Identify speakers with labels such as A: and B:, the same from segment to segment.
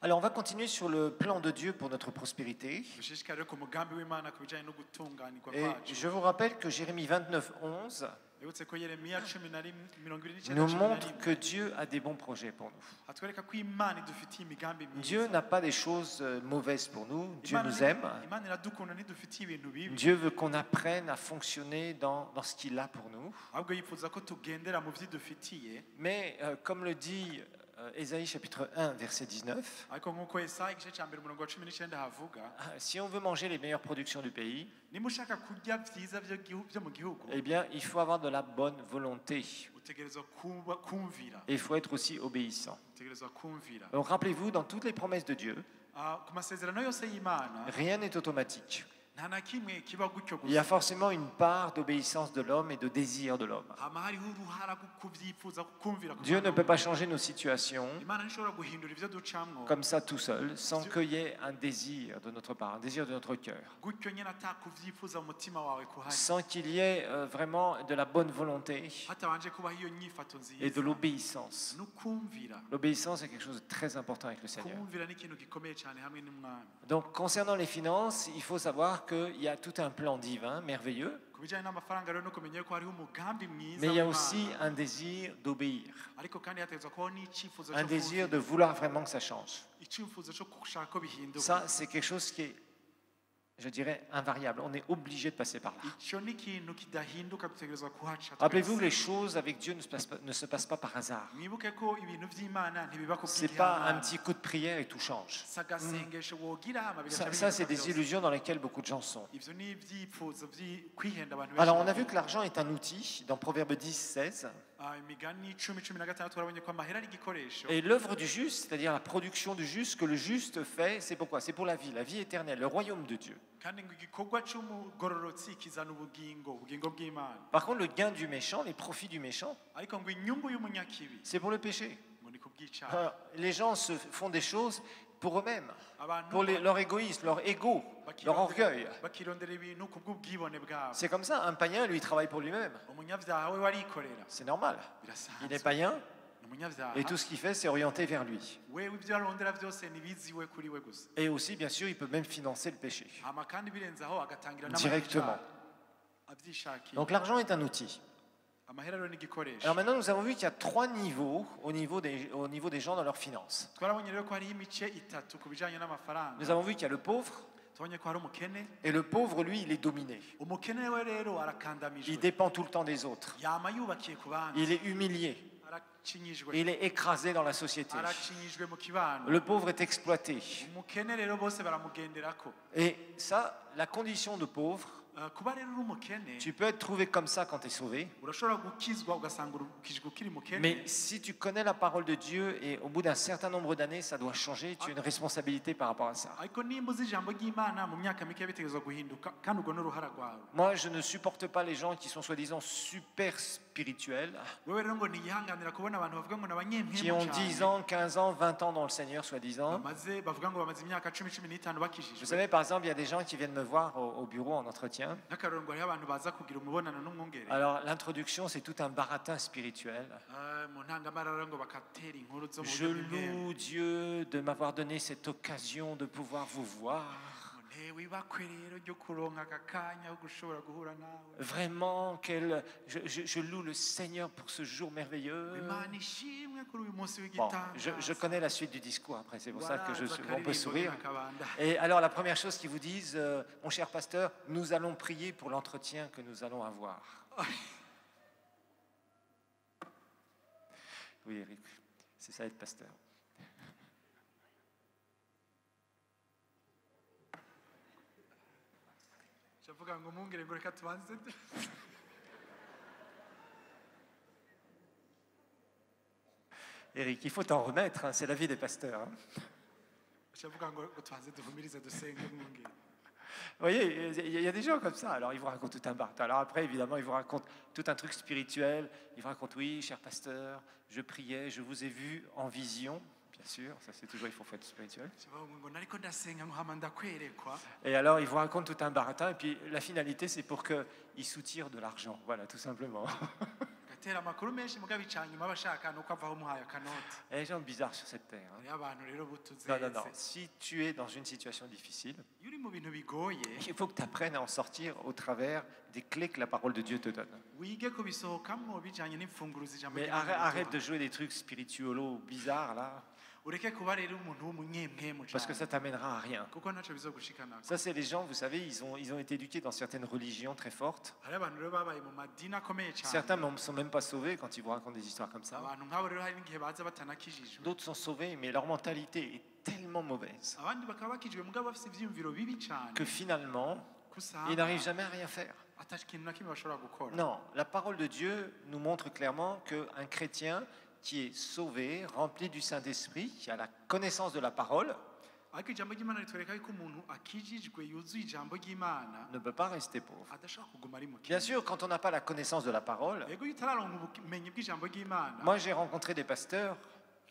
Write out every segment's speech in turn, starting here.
A: Alors, on va continuer sur le plan de Dieu pour notre prospérité.
B: dushishikare ku mugambi w'Imana ku bijyanye no gutunganirwa
A: Et
B: kwacu.
A: je vous rappelle que Jérémie 29, 11
B: Bibutse ko Yeremiya 29:19
A: nous montre que Dieu a des bons projets pour nous.
B: atwereka ko Imana idufitiye imigambi
A: Dieu
B: myiza.
A: n'a pas des choses mauvaises pour nous. Dieu
B: Imana
A: nous
B: ni-
A: aime.
B: Imana iradukunda ntidufitiye ibintu bibi,
A: Dieu veut qu'on apprenne à fonctionner dans ce qu'il a pour nous.
B: ahubwo yifuza ko tugendera mu byo idufitiye.
A: Mais comme le dit Ésaïe chapitre 1, verset 19,
B: Ariko nk'uko Yesaya igice cya mbere umurongo wa 19 havuga,
A: si on veut manger les meilleures productions du pays,
B: niba ushaka kurya byiza byo mu gihugu,
A: eh bien, il faut avoir de la bonne volonté.
B: utegerezwa kumvira,
A: Et il faut être aussi obéissant.
B: utegerezwa kumvira.
A: Donc rappelez-vous, dans toutes les promesses de Dieu,
B: Ku masezerano yose y'Imana
A: rien n'est automatique.
B: nta na kimwe kiba gutyo
A: Il y a
B: gusa,
A: forcément une part d'obéissance de l'homme et de désir de l'homme.
B: hama hariho uruhara rwo kubyifuza kumvira ku
A: Dieu
B: Mana
A: ne peut pas
B: w'Imana.
A: changer nos situations
B: Imana ntishobora guhindura ibyo ducamwo
A: comme ça tout seul, sans qu'il y ait un désir de notre part, un désir de notre cœur,
B: gutyo nyine atakuvyifuza mu mutima wawe kuhari,
A: sans qu'il y ait vraiment de la bonne volonté
B: hatabanje kubaho iyo nyifato
A: et de
B: nziza
A: l'obéissance.
B: n'ukumvira.
A: L'obéissance est quelque chose de très important avec le Seigneur.
B: Kumvira ni ikintu gikomeye cyane hamwe n'Umwami.
A: Donc concernant les finances, il faut savoir qu'il y a tout un plan divin, merveilleux,
B: Ku bijyanye n'amafaranga rero no kumenya ko hariho umugambi mwiza
A: mais il y a
B: w'Imana.
A: aussi un désir d'obéir,
B: Ariko kandi hategerezwa kubaho n'icyifuzo
A: un
B: cyo
A: désir de
B: kumvira,
A: vouloir vraiment que ça change.
B: icyifuzo cyo gushaka ko bihinduka.
A: Ça, c'est quelque chose qui est, je dirais, invariable. On est obligé de passer par là.
B: Icyo ni ikintu kidahinduka, dutegerezwa kuhaca.
A: Rappelez-vous que les choses avec Dieu ne se passent pas par hasard.
B: mwibuke ko ibintu by'Imana ntibiba ku
A: Ce n'est pas un
B: bw'igihangano.
A: petit coup de prière et tout change.
B: Si agasengesho wogira hama bigaca
A: Ça, c'est
B: bihinduka
A: des
B: byose.
A: illusions dans lesquelles beaucoup de gens sont.
B: Ivyo ni ibyifuzo kwihenda abantu
A: Alors, on a
B: benshi.
A: vu que l'argent est un outil dans Proverbe 10, 16.
B: Imigani 10:16 turabonye ko amahera ari igikoresho.
A: Et l'œuvre du juste, c'est-à-dire la production du juste, que le juste fait, c'est pourquoi? C'est pour la vie éternelle, le royaume de Dieu.
B: Kandi ngo igikorwa c'umugororotsi kizana ubugingo bw'Imana.
A: Par contre, le gain du méchant, les profits du méchant,
B: Ariko ngo inyungu y'umunyakibi
A: c'est pour le péché.
B: ngo ni kubwica.
A: Alors, les gens se font des choses pour eux-mêmes,
B: Abantu
A: pour leur égoïsme, leur ego, leur orgueil.
B: bakirondera ibintu kubw'ubwibone bwabo.
A: C'est comme ça, un païen, lui, il travaille pour lui-même.
B: Umunyavyaha we warikorera.
A: C'est normal. Il est
B: Birasanzwe.
A: païen
B: Ni umunyavyaha.
A: et tout ce qu'il fait, c'est orienté vers lui.
B: We ibyo arondera byose nibiziwe kuri we gusa.
A: Et aussi, bien sûr, il peut même financer le péché
B: Hama kandi birenzaho agatangira
A: directement.
B: avyishakiye.
A: Donc l'argent est un outil.
B: Amahera rero ni igikoresho.
A: Alors maintenant, nous avons vu qu'il y a 3 niveaux au niveau des gens dans leurs finances.
B: Twarabonye rero ko hariho imice itatu ku bijanye n'amafaranga.
A: Nous avons vu qu'il y a le pauvre,
B: Tubonye ko hari umukene.
A: et le pauvre, lui, il est dominé.
B: Umukene we rero
A: Il
B: arakandamijwe.
A: dépend tout le temps des autres.
B: Yama yubakiye ku bandi.
A: Il est humilié.
B: Aracinyijwe.
A: Il est écrasé dans la société.
B: Aracinyijwe mu kibano.
A: Le pauvre est exploité.
B: Umukene rero bose baramugenderako.
A: Et ça, la condition de pauvre,
B: Kuba rero uri umukene,
A: tu peux être trouvé comme ça quand tu es sauvé.
B: urashobora gukizwa ugasanga ukijwe ukiri mukene.
A: Mais si tu connais la parole de Dieu et au bout d'un certain nombre d'années, ça doit changer, tu as une responsabilité par rapport à ça.
B: Ariko nimba uzi ijambo ry'Imana mu myaka mike bitegerezwa guhinduka kandi ubwo n'uruhara rwawe.
A: Moi, je ne supporte pas les gens qui sont soi-disant super spirituels,
B: Wewe rero ngo ntiyihanganira kubona abantu bavuga ngo
A: qui
B: n'abanyempemu
A: ont 10 ans, 15 ans, 20 ans dans le Seigneur, soi-disant.
B: bavuga ngo bamaze imyaka 10-15
A: Vous
B: bakijijwe.
A: savez, par exemple, il y a des gens qui viennent me voir au bureau en entretien.
B: N'akarorero ngo hariho abantu baza kugira umubonano n'umwungere.
A: Alors, l'introduction, c'est tout un baratin spirituel.
B: Mu ntangamarara ngo bakatera inkuru zo mu
A: Je
B: buryo bw'impeho.
A: loue Dieu de m'avoir donné cette occasion de pouvoir vous voir.
B: Wibakwe rero ryo kuronka aka kanya ko gushobora guhura nawe.
A: Vraiment, je loue le Seigneur pour ce jour merveilleux.
B: Imana ishimwe kuri uyu munsi
A: Bon,
B: w'igitangaza.
A: je connais la suite du discours après, c'est pour ça que
B: Voilà,
A: on peut
B: Zakariya
A: sourire.
B: Kabanda.
A: Et alors, la première chose qu'ils vous disent, mon cher pasteur, nous allons prier pour l'entretien que nous allons avoir. Oui, Eric, c'est ça être pasteur.
B: Shavuga ngo umwungere ngo reka tubanze.
A: Eric, il faut t'en remettre, hein, c'est la vie des pasteurs. Hein.
B: Shavuga ngo tubanze duhumirize dusenge umwungere.
A: Vous voyez, il y a des gens comme ça. Alors, ils vous racontent tout un bar. Alors après, évidemment, ils vous racontent tout un truc spirituel. Ils vous racontent, oui, cher pasteur, je priais, je vous ai vu en vision. Bien sûr, ça c'est toujours, il faut être spirituel.
B: Shavuga ngo nariko ndasenga ngo hama ndakwerekwa.
A: Et alors, ils vous racontent tout un baratin. Et puis, la finalité, c'est pour qu'ils soutirent de l'argent. Voilà, tout simplement.
B: bamutera amakuru menshi mugabo icya nyuma bashaka nuko avaho umuhaye akanoti.
A: Il y a des gens bizarres sur cette terre.
B: Hariho abantu rero
A: Non,
B: butuzeze.
A: non. Si tu es dans une situation difficile,
B: Iyo uri mu bintu bigoye
A: il faut que tu apprennes à en sortir au travers des clés que la parole de Dieu te donne.
B: wige kubisohokamwo bijanye n'imfunguro z'ijambo
A: Mais arrête de jouer des trucs spirituels bizarres là,
B: ureke kuba rero umuntu w'umunyemwemu
A: parce que
B: cyane
A: ça t'amènera à rien.
B: kuko ntacyo bizogushikanako.
A: Ça, c'est les gens, vous savez, ils ont été éduqués dans certaines religions très fortes.
B: hariho abantu rero babaye mu madini akomeye cyane.
A: Certains ne sont même pas sauvés quand ils vous racontent des histoires comme ça.
B: abantu nk'abo rero hari n'igihe baza batanakijijwe.
A: D'autres sont sauvés, mais leur mentalité est tellement mauvaise
B: abandi bakaba bakijijwe mugabo bafite ivyiyumviro bibi cyane
A: que finalement,
B: kusanga
A: ils n'arrivent jamais à rien faire.
B: ataco ikintu na kimwe bashobora gukora.
A: Non, la parole de Dieu nous montre clairement qu'un chrétien qui est sauvé, rempli du Saint-Esprit, qui a la connaissance de la parole,
B: ariko ijambo ry'Imana ritwereka yuko umuntu akijijwe yuzuye ijambo ry'Imana
A: ne peut pas rester pauvre.
B: adashobora kuguma ari
A: Bien
B: mukene.
A: sûr, quand on n'a pas la connaissance de la parole,
B: yego iyo utararonka ubumenyi bw'ijambo ry'Imana
A: moi j'ai rencontré des pasteurs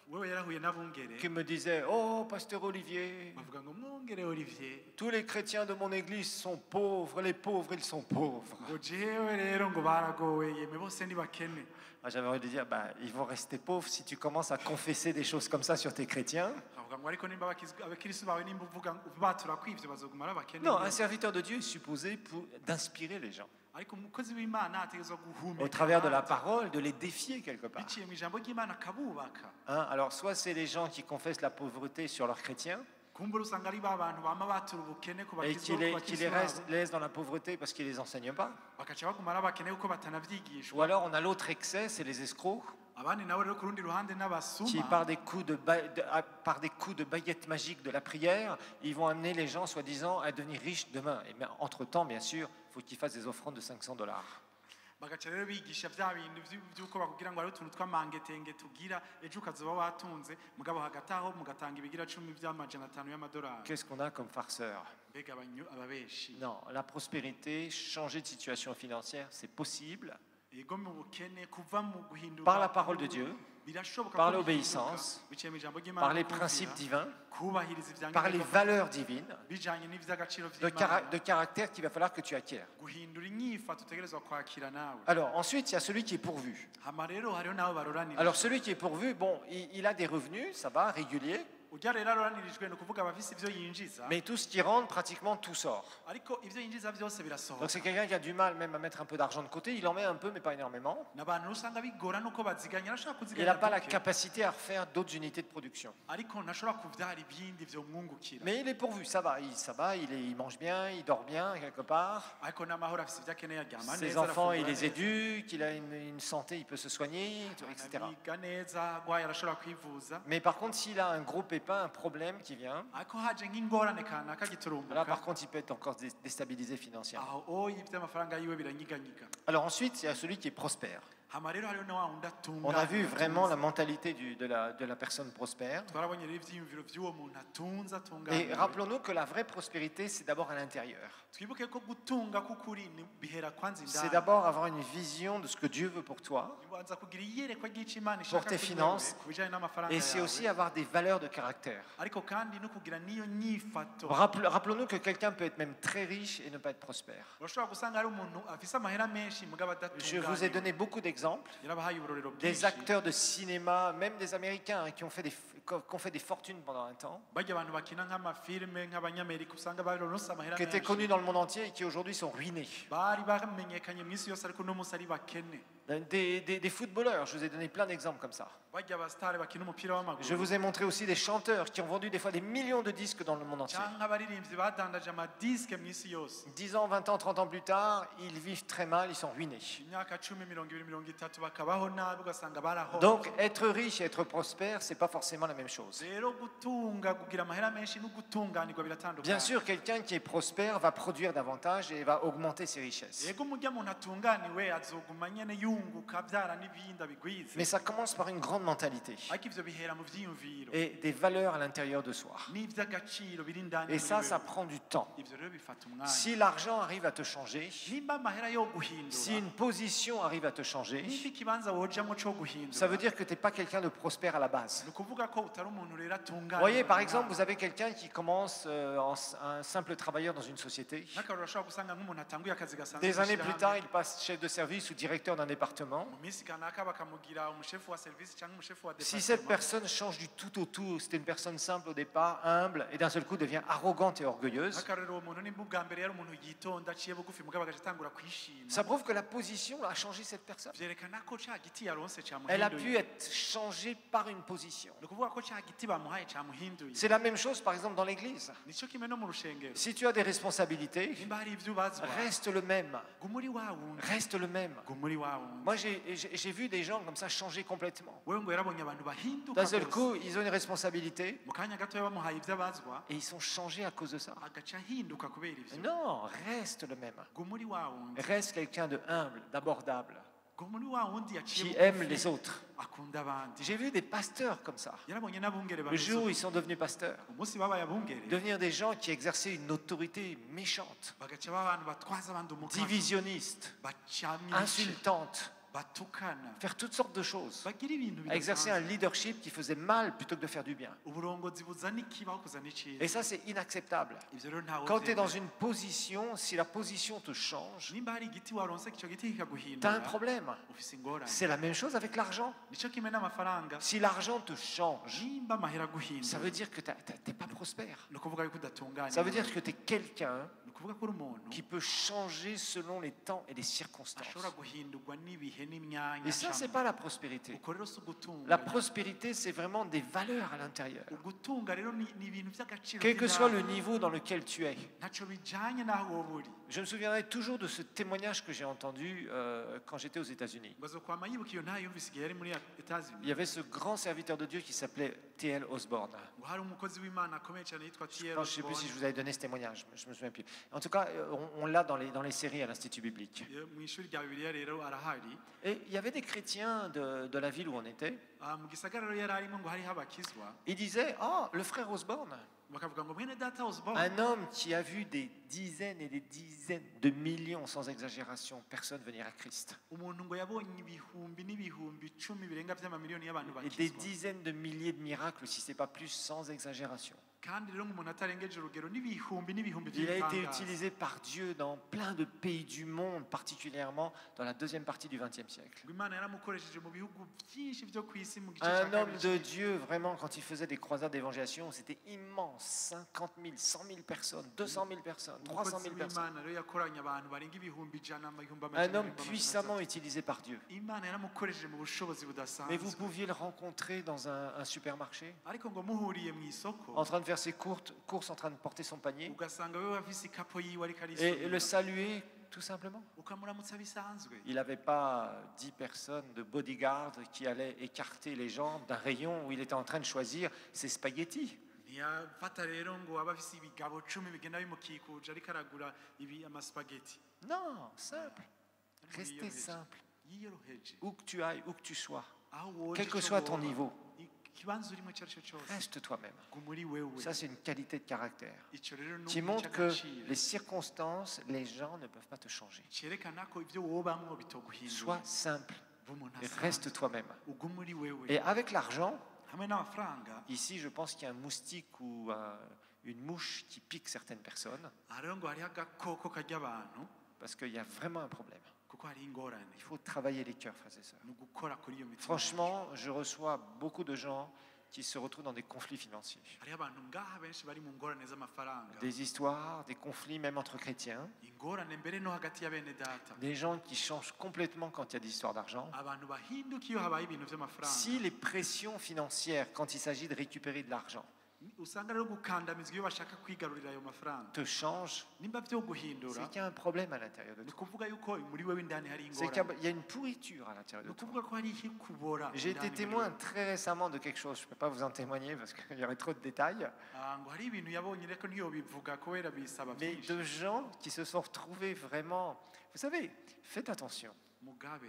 B: wewe yarahuye n'abungere
A: qui me disaient « Oh, pasteur Olivier,
B: bavuga ngo mwungere Olivier
A: tous les chrétiens de mon église sont pauvres, les pauvres ils sont pauvres.
B: ngo jewe rero ngo baragowe yeme bose ni bakene. »
A: Moi, j'avais envie de dire, ils vont rester pauvres si tu commences à confesser des choses comme ça sur tes chrétiens.
B: avuga ngo ariko nimba abakristo bawe nimba uvuga batura kwivyo bazoguma ari abakene.
A: Non, un serviteur de Dieu est supposé d'inspirer les gens
B: ariko umukozi w'Imana ategerezwa guhumeka
A: au travers de la parole, de les défier quelque part.
B: biciye mu ijambo ry'Imana akabubaka.
A: Hein, alors, soit c'est les gens qui confessent la pauvreté sur leurs chrétiens
B: kumbura usanga ari ba bantu bama batura ubukene ku
A: et
B: bakristo
A: qui les laissent dans la pauvreté parce qu'ils ne les enseignent pas.
B: bakaca baguma ari abakene kuko batanavyigishwa.
A: Ou alors, on a l'autre excès, c'est les escrocs
B: abandi nabo rero ku rundi ruhande
A: qui,
B: n'abasuma
A: par des coups de baguette magique de la prière, ils vont amener les gens, soi-disant, à devenir riches demain. Et entre-temps, bien sûr, il faut qu'ils fassent des offrandes de $500.
B: bagaca rero bigisha vya bintu vy'uko bakubwira ngo ari utuntu tw'amangetenge tugira ejo ukazoba watunze mugabo hagati aho mugatanga ibigira 10 vy'amajana 5 y'amadolari.
A: Qu'est-ce qu'on a comme farceur?
B: Mbega ababeshi
A: Non, la prospérité, changer de situation financière, c'est possible
B: ego mu bukene kuva mu guhindura
A: par la parole de Dieu,
B: birashoboka
A: par
B: ko
A: l'obéissance,
B: biciye mu ijambo ry'Imana
A: par les
B: kumvira,
A: principes divins,
B: kubahiriza ivyangombwa
A: par les valeurs divines
B: bijanye n'ivy'agaciro
A: de
B: vy'Imana
A: caractère qu'il va falloir que tu acquières.
B: guhindura inyifato utegerezwa kwakira nawe.
A: Alors ensuite, il y a celui qui est pourvu.
B: hama rero hariho nabo baroranira.
A: Alors celui qui est pourvu, bon, il a des revenus, ça va, réguliers,
B: urya rero aroranirijwe ni ukuvuga abafise ivyo yinjiza
A: mais tout ce qui rentre, pratiquement tout sort.
B: ariko ivyo yinjiza vyose birasohoka.
A: Donc c'est quelqu'un qui a du mal même à mettre un peu d'argent de côté, il en met un peu mais pas énormément.
B: n'abantu usanga bigora nuko baziganya arashobora
A: Il
B: kuziganya
A: n'a pas la
B: duke,
A: capacité à refaire d'autres unités de production.
B: ariko ntashobora kuvyara ibindi vyo mwungukira.
A: Mais il est pourvu, ça va, il mange bien, il dort bien quelque part.
B: ariko n'amahoro afise ivyo akeneye aryama
A: Ses
B: neza
A: enfants, il
B: arafungura
A: les
B: neza,
A: éduque, il a une santé, il peut se soigner, etc.
B: abiga neza agwaye arashobora kwivuza.
A: Mais par contre, s'il a un gros pépin, un problème qui vient,
B: ariko haje nk'ingorane kanaka
A: là
B: giturumbuka
A: par contre, il peut être encore déstabilisé financièrement.
B: aho oyi ivy'amafaranga yiwe biranyiganyiga.
A: Alors ensuite, il y a celui qui est prospère.
B: hama rero hariho na wa wundi atunganye.
A: On a vu vraiment la mentalité de la personne prospère.
B: twarabonye rero ivyiyumviro vy'uwo muntu atunze
A: Et
B: atunganye.
A: rappelons-nous que la vraie prospérité, c'est d'abord à l'intérieur.
B: twibuke ko gutunga k'ukuri bihera kwanza
A: C'est
B: indani.
A: d'abord avoir une vision de ce que Dieu veut pour toi.
B: ubanza kugira iyerekwa ry'ico Imana
A: Pour
B: ishaka
A: tes
B: kuri
A: finances.
B: wewe, ku bijanye n'amafaranga
A: Et c'est
B: yawe.
A: aussi avoir des valeurs de caractère.
B: ariko kandi no kugira niyo nyifato.
A: Rappelons-nous que quelqu'un peut être même très riche et ne pas être prospère.
B: urashobora gusanga hari umuntu afise amahera menshi mugabo
A: Je vous ai
B: adatunganye.
A: donné beaucoup d'exemples.
B: yarabahaye uburorero
A: Des
B: bwinshi.
A: acteurs de cinéma, même des Américains hein, qui ont fait des fortunes pendant un temps,
B: bajya abantu bakina nk'amafilime nk'abanyamerika usanga baronse amahera
A: qui étaient connus dans le monde entier et qui aujourd'hui sont ruinés.
B: bari bamenyekanye mu isi yose ariko uno munsi ari bakene.
A: Des footballeurs, je vous ai donné plein d'exemples comme ça.
B: bajya abasitari bakina umupira w'amaguru.
A: Je vous ai montré aussi des chanteurs qui ont vendu des fois des millions de disques dans le monde entier.
B: cyangwa abaririmbyi badandaje amadisike mu isi yose.
A: 10 ans, 20 ans, 30 ans plus tard, ils vivent très mal, ils sont ruinés.
B: imyaka 10 20 30 bakabaho nabi ugasanga baraho.
A: Donc être riche et être prospère, c'est pas forcément la même chose.
B: rero gutunga kugira amahera menshi no gutunganirwa biratandukanye.
A: Bien sûr, quelqu'un qui est prospère va produire davantage et va augmenter ses richesses.
B: yego umurya muntu atunganiwe azoguma nyene yunguka abyara n'ibindi abigwize.
A: Mais ça commence par une grande mentalité
B: ariko ivyo bihera mu vyiyumviro
A: et des valeurs à l'intérieur de soi.
B: n'ivy'agaciro biri indani
A: Et
B: muri
A: ça,
B: wewe.
A: ça prend du temps.
B: ivyo rero bifata umwanya.
A: Si l'argent arrive à te changer,
B: nimba amahera yo guhindura
A: si une position arrive à te changer,
B: nimba ikibanza wojamwo co guhindura
A: ça veut dire que tu n'es pas quelqu'un de prospère à la base.
B: ni ukuvuga ko utari umuntu rero atunganye.
A: Vous voyez, par exemple, vous avez quelqu'un qui commence un simple travailleur dans une société.
B: n'akarorero ashobora gusanga nk'umuntu atanguye akazi gasanzwe
A: Des années plus
B: mw'ishirahamwe.
A: tard, il passe chef de service ou directeur d'un département. département.
B: mu minsi kanaka bakamugira umushefu wa service cyangwa umushefu wa
A: Si cette
B: departement
A: personne change du tout au tout, c'était une personne simple au départ, humble, et d'un seul coup devient arrogante et orgueilleuse,
B: akarero uwo muntu nimba ubwa mbere yari umuntu yitonda aciye bugufi mugabo agatangura kwishima
A: ça prouve que la position a changé cette personne.
B: vyerekana ko ca giti yaronse
A: Elle a pu
B: camuhinduye
A: être changée par une position.
B: ni ukuvuga ko ca giti bamuhaye camuhinduye
A: C'est la même chose par exemple dans l'église.
B: nico kimwe no mu rushengero
A: Si tu as des responsabilités,
B: nimba hari ivyo ubazwa
A: reste le même.
B: gumuri wa wundi
A: Reste le même.
B: gumuri wa wundi
A: Moi, j'ai vu des gens comme ça changer complètement.
B: wewe ngo yarabonye abantu bahinduka
A: D'un seul
B: gose
A: coup, ils ont une responsabilité
B: mu kanya gatoya bamuhaye ivyo abazwa
A: et ils sont changés à cause de ça.
B: agaca ahinduka kubera ivyo
A: Non, reste le même.
B: gumuri wa wundi
A: Reste quelqu'un de humble, d'abordable,
B: gumuri wa wundi yaciye
A: qui
B: bugufi,
A: aime les autres.
B: akunda abandi
A: J'ai vu des pasteurs comme ça.
B: yarabonye n'abungere
A: Le jour où
B: bameze
A: ils sont devenus pasteurs,
B: umunsi babaye abungere
A: devenir des gens qui exerçaient une autorité méchante,
B: bagaca b'abantu batwaza abandi umukara
A: divisionniste,
B: bacamye
A: insultante,
B: batukana
A: faire toutes sortes de choses,
B: bagira ibintu
A: à exercer un
B: bidasanzwe
A: leadership qui faisait mal plutôt que de faire du bien.
B: uburongozi buzana ikibaho kuzana
A: Et
B: icyiza
A: ça, c'est inacceptable.
B: ivyo rero ntawe
A: Quand tu es
B: uvyemera.
A: dans une position, si la position te change,
B: nimba hari igiti waronse ico giti
A: tu as un
B: kikaguhindura
A: problème.
B: ufise ingorane
A: C'est la même chose avec l'argent.
B: nico kimwe n'amafaranga
A: Si l'argent te change,
B: nimba amahera
A: ça
B: aguhindura
A: veut dire que tu n'es pas prospère.
B: ni ukuvuga yuko udatunganye
A: Ça veut dire que tu es quelqu'un
B: ni ukuvuga ko uri umuntu
A: qui peut changer selon les temps et les circonstances.
B: ashobora guhindurwa n'ibihe n'imyanya
A: Et ça, c'est
B: acamwo.
A: pas la prospérité.
B: uko rero si ugutunga
A: La prospérité, c'est vraiment des valeurs à l'intérieur.
B: ugutunga rero ni ibintu by'agaciro
A: Quel que soit le
B: by'indani.
A: niveau dans lequel tu es.
B: ntaco bijanye n'aho woba uri
A: Je me souviendrai toujours de ce témoignage que j'ai entendu quand j'étais aux États-Unis.
B: ngo azokwama yibuka iyo ntayo yumvise igihe yari muri Etats-Unis
A: Il y avait ce grand serviteur de Dieu qui s'appelait T.L. Osborne.
B: ngo hari umukozi w'imana akomeye cyane yitwa T.L.
A: Je ne sais plus si
B: Osborne.
A: je vous avais donné ce témoignage, je me souviens plus. En tout cas, on l'a dans les séries à l'Institut biblique.
B: mu ishuri rya bibiliya rero arahari
A: Et il y avait des chrétiens de la ville où on était.
B: mu gisagara rero yari arimo ngo hariho abakizwa
A: Ils disaient, oh, le frère Osborne,
B: bakavuga ngo mwene data Osborne
A: un homme qui a vu des dizaines et des dizaines de millions, sans exagération, personnes venir à Christ.
B: umuntu ngo yabonye ibihumbi n'ibihumbi icumi birenga by'amamiliyoni y'abantu
A: Et des
B: bakizwa
A: dizaines de milliers de miracles, si ce n'est pas plus, sans exagération.
B: kandi rero nk'umuntu atarengeje urugero n'ibihumbi n'ibihumbi
A: Il a été
B: by'ibitangaza
A: utilisé par Dieu dans plein de pays du monde, particulièrement dans la deuxième partie du XXe siècle.
B: ngo imana yaramukoresheje mu bihugu byinshi byo ku isi mu gice
A: Un
B: cya
A: homme de
B: kabiri
A: Dieu, vraiment, quand il faisait des croisades d'évangélisation, c'était immense. 50 000, 100 000 personnes, 200 000 personnes, 300
B: umukozi
A: 000 personnes.
B: w'imana rero yakoranye abantu barenga ibihumbi ijana ibihumbi
A: Un
B: amajana
A: homme
B: ibihumbi
A: puissamment
B: amajana
A: utilisé par Dieu.
B: atatu. imana yaramukoresheje mu bushobozi
A: Mais
B: budasanzwe
A: vous pouviez le rencontrer dans un supermarché,
B: ariko ngo muhuriye mu isoko
A: en train de faire ses courses, en train de porter son panier,
B: ugasanga we afise ikapo yiwe ariko
A: et le
B: arisomera
A: saluer tout simplement.
B: ukamuramutsa bisanzwe
A: Il n'avait pas 10 personnes de bodyguards qui allaient écarter les jambes d'un rayon où il était en train de choisir ses spaghettis.
B: ntiyafata rero ngo aba afise ibigabo 10 bigenda bimukikuje ariko aragura ibi amaspageti
A: Non, simple. Restez simple.
B: yiyoroheje
A: Où que tu ailles, où que tu sois,
B: aho woje
A: quel que
B: ico
A: soit ton
B: woba,
A: niveau,
B: ikibanza urimo icyo ari cyo cyose
A: reste toi-même.
B: gumuri wewe
A: Ça, c'est une qualité de caractère
B: ico rero ni
A: qui montre que
B: icy'agaciro.
A: les circonstances, les gens ne peuvent pas te changer.
B: cyerekana ko ibyo wobamwo bitoguhindura
A: Sois simple
B: b'umuntu
A: et
B: asanzwe.
A: reste toi-même.
B: ugumuri wewe
A: Et avec l'argent,
B: hamwe n'amafaranga
A: ici, je pense qu'il y a un moustique ou une mouche qui pique certaines personnes
B: aha rero ngo hariho agakoko karya abantu
A: parce qu'il y a vraiment un problème.
B: kuko hariho ingorane
A: Il faut travailler les cœurs, frères et sœurs.
B: ni ugukora kuri iyo mitima
A: Franchement, je reçois beaucoup de gens qui se retrouvent dans des conflits financiers.
B: hariho abantu ngaha benshi bari mu ngorane z'amafaranga
A: Des histoires, des conflits même entre chrétiens.
B: ingorane mbere no hagati ya bene data
A: Des gens qui changent complètement quand il y a des histoires d'argent.
B: abantu bahinduka iyo habaye ibintu by'amafaranga
A: Si les pressions financières, quand il s'agit de récupérer de l'argent,
B: usanga rero gukandamizwa iyo bashaka kwigarurira ayo mafaranga
A: te changent,
B: nimba byo
A: c'est
B: guhindura
A: qu'il y a un problème à l'intérieur de
B: ni
A: toi.
B: ukuvuga yuko muri wewe indani hari
A: C'est
B: ingorane
A: qu'il y a une pourriture à l'intérieur
B: ni
A: de toi.
B: ukuvuga ko hariho ikubora
A: J'ai été
B: indani muri
A: témoin
B: wewe.
A: très récemment de quelque chose. Je ne peux pas vous en témoigner parce qu'il y aurait trop de détails.
B: ngo hari ibintu yabonye ariko ntiyobivuga kubera bisaba
A: Mais
B: byinshi
A: de gens qui se sont retrouvés vraiment... Vous savez, faites attention.
B: mugabe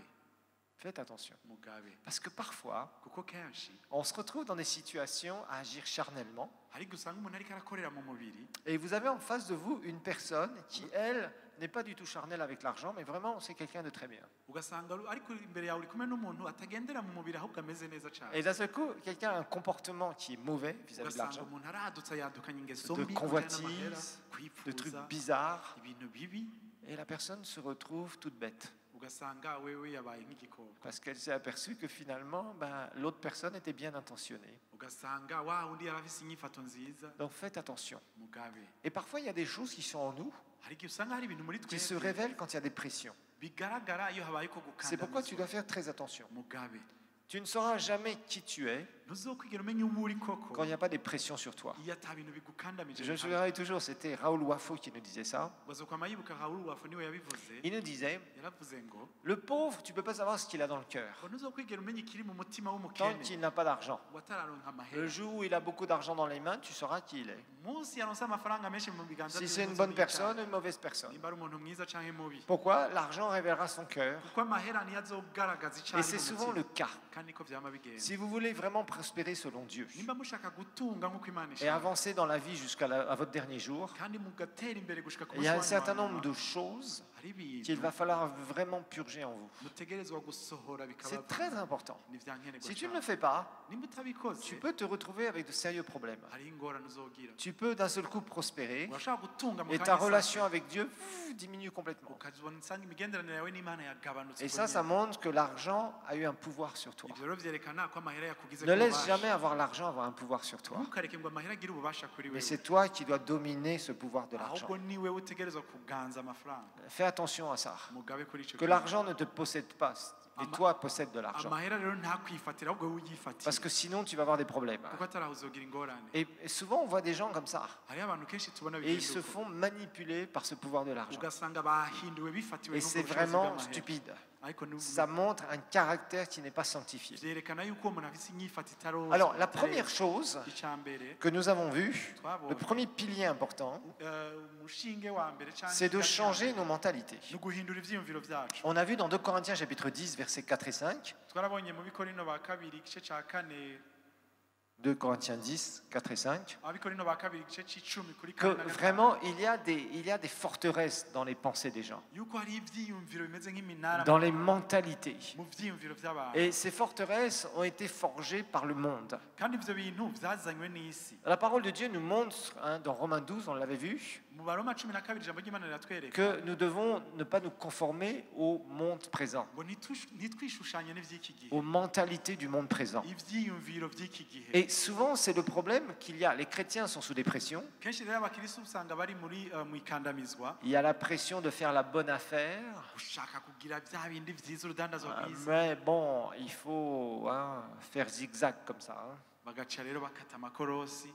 A: Faites attention.
B: mugabe
A: Parce que parfois,
B: kuko kenshi
A: on se retrouve dans des situations à agir charnellement.
B: hari gusanga umuntu ariko arakorera mu mubiri
A: Et vous avez en face de vous une personne qui, elle, n'est pas du tout charnelle avec l'argent, mais vraiment, c'est quelqu'un de très bien.
B: ugasanga ariko imbere yawe uri kumwe n'umuntu atagendera mu mubiri ahubwo ameze neza cyane
A: Et d'un seul coup, quelqu'un a un comportement qui est mauvais vis-à-vis de
B: ugasanga
A: l'argent,
B: umuntu aradutse yadukanye ingeso
A: de
B: mbi kujyana n'amahera,
A: convoitise, de trucs
B: kwifuza
A: bizarres,
B: ibintu bibi
A: et la personne se retrouve toute bête.
B: ugasanga wewe yabaye nk'igikoko
A: parce qu'elle s'est aperçue que finalement, l'autre personne était bien intentionnée.
B: ugasanga wa undi yarafise inyifato nziza
A: Donc faites attention.
B: mugabe
A: Et parfois, il y a des choses qui sont en nous
B: hari igihe usanga hari ibintu muri
A: qui se
B: twebwe
A: révèlent quand il y a des pressions.
B: bigaragara iyo habaye ko
A: C'est pourquoi tu dois
B: gukandamizwa
A: faire très attention.
B: mugabe
A: Tu ne sauras jamais qui tu es
B: ntuzokwigera umenya uwo uri koko
A: quand il n'y a pas de pression sur toi.
B: iyo ata bintu bigukandamije
A: Je me souviendrai toujours, c'était Raoul Wafo qui nous disait ça.
B: bazokwama yibuka Raoul Wafo niwe yabivuze
A: Il nous disait,
B: yaravuze ngo
A: le pauvre, tu ne peux pas savoir ce qu'il a dans le cœur
B: ngo ntuzokwigera umenya ikiri mu mutima
A: tant
B: w'umukene
A: qu'il n'a pas d'argent.
B: watararonka
A: Le
B: amahera
A: jour où il a beaucoup d'argent dans les mains, tu sauras qui il est.
B: munsi yaronse amafaranga menshi mu biganza
A: Si
B: byiwe
A: c'est une
B: uzobica.
A: bonne personne ou une mauvaise personne.
B: nimba ari umuntu mwiza canke mubi
A: Pourquoi? L'argent révélera son cœur.
B: kuko amahera niyo azogaragaza ico
A: Et
B: ari
A: c'est
B: mu
A: souvent le
B: mutima
A: cas.
B: kandi niko vyama bigenda
A: Si vous voulez vraiment prospérer selon Dieu
B: nimba mushaka gutunga nk'uko imana
A: et
B: ishaka
A: avancer dans la vie jusqu'à à votre dernier jour,
B: kandi mugatera imbere gushika ku
A: il y a un
B: munsi
A: certain
B: wa
A: nombre
B: nyuma,
A: de choses
B: hari
A: qu'il
B: ibintu
A: va falloir vraiment purger en vous.
B: mutegerezwa gusohora bikaba
A: C'est très important.
B: ni vyankenerwa
A: Si tu ne
B: cane.
A: le fais pas,
B: nimba utabikoze
A: tu peux te retrouver avec de sérieux problèmes.
B: hariho ingorane uzogira
A: Tu peux d'un seul coup prospérer
B: urashaka gutunga mu
A: et ta
B: kanya
A: relation avec Dieu diminue complètement.
B: ukazibona usanga imigenderanire yawe n'imana yagabanutse
A: Et ça montre que l'argent a eu un pouvoir sur toi.
B: ivyo rero vyerekana ko amahera yakugize
A: Ne laisse jamais avoir l'argent avoir un pouvoir sur toi.
B: ntukareke ngo amahera agire ububasha kuri
A: Mais
B: wewe
A: c'est toi qui dois dominer ce pouvoir de l'argent.
B: ahubwo ni wewe utegerezwa kuganza amafaranga
A: Fais attention à ça.
B: mugabe kuri ico
A: Que l'argent ne te possède pas et toi possède de l'argent.
B: amahera rero ntakwifatira ahubwo wewe uyifatira
A: Parce que sinon tu vas avoir des problèmes.
B: kuko ataraho uzogira ingorane
A: Et souvent on voit des gens comme ça.
B: hariho abantu kenshi tubona
A: Et ils se
B: bihinduka
A: font manipuler par ce pouvoir de l'argent.
B: ugasanga bahinduwe bifatiwe
A: Et
B: n'ubwo
A: c'est
B: bushobozi
A: vraiment
B: bw'amahera.
A: stupide.
B: ariko
A: Ça montre un caractère qui n'est pas sanctifié.
B: vyerekana yuko umuntu afise inyifato itarozwa
A: Alors la première chose
B: ica mbere
A: que nous avons vue, le
B: twabonye
A: premier pilier important,
B: umushinge wa mbere canke
A: c'est de
B: ica
A: changer
B: mbere,
A: nos mentalités.
B: ni uguhindura ivyiyumviro vyacu
A: On a vu dans 2 Corinthiens chapitre 10 versets 4 et 5,
B: twarabonye mu bikorino ba kabiri igice ca kane
A: 2 Corinthiens 10, 4 et 5,
B: abikorino ba kabiri igice c'icumi kuri
A: que
B: kane na gatanu,
A: vraiment il y a des forteresses dans les pensées des gens,
B: yuko hari ivyiyumviro bimeze nk'iminara
A: dans les mentalités.
B: mu vyiyumviro vy'abantu
A: Et ces forteresses ont été forgées par le monde.
B: kandi ivyo bintu vyazanywe n'isi
A: La parole de Dieu nous montre, dans Romains 12, on l'avait vu,
B: mu baroma 12 ijambo ry'imana riratwereka
A: que nous devons ne pas nous conformer au monde présent,
B: ngo ntitwishushanye n'ivy'iki gihe
A: aux mentalités du monde présent.
B: ivyiyumviro vy'iki gihe
A: Et souvent, c'est le problème qu'il y a. Les chrétiens sont sous des pressions.
B: kenshi rero abakristo usanga bari mu ikandamizwa
A: Il y a la pression de faire la bonne affaire.
B: gushaka kugira vya bindi vyiza urudandazwa rwiza
A: Mais bon, il faut faire zigzag comme ça.
B: bagaca rero bakata amakorosi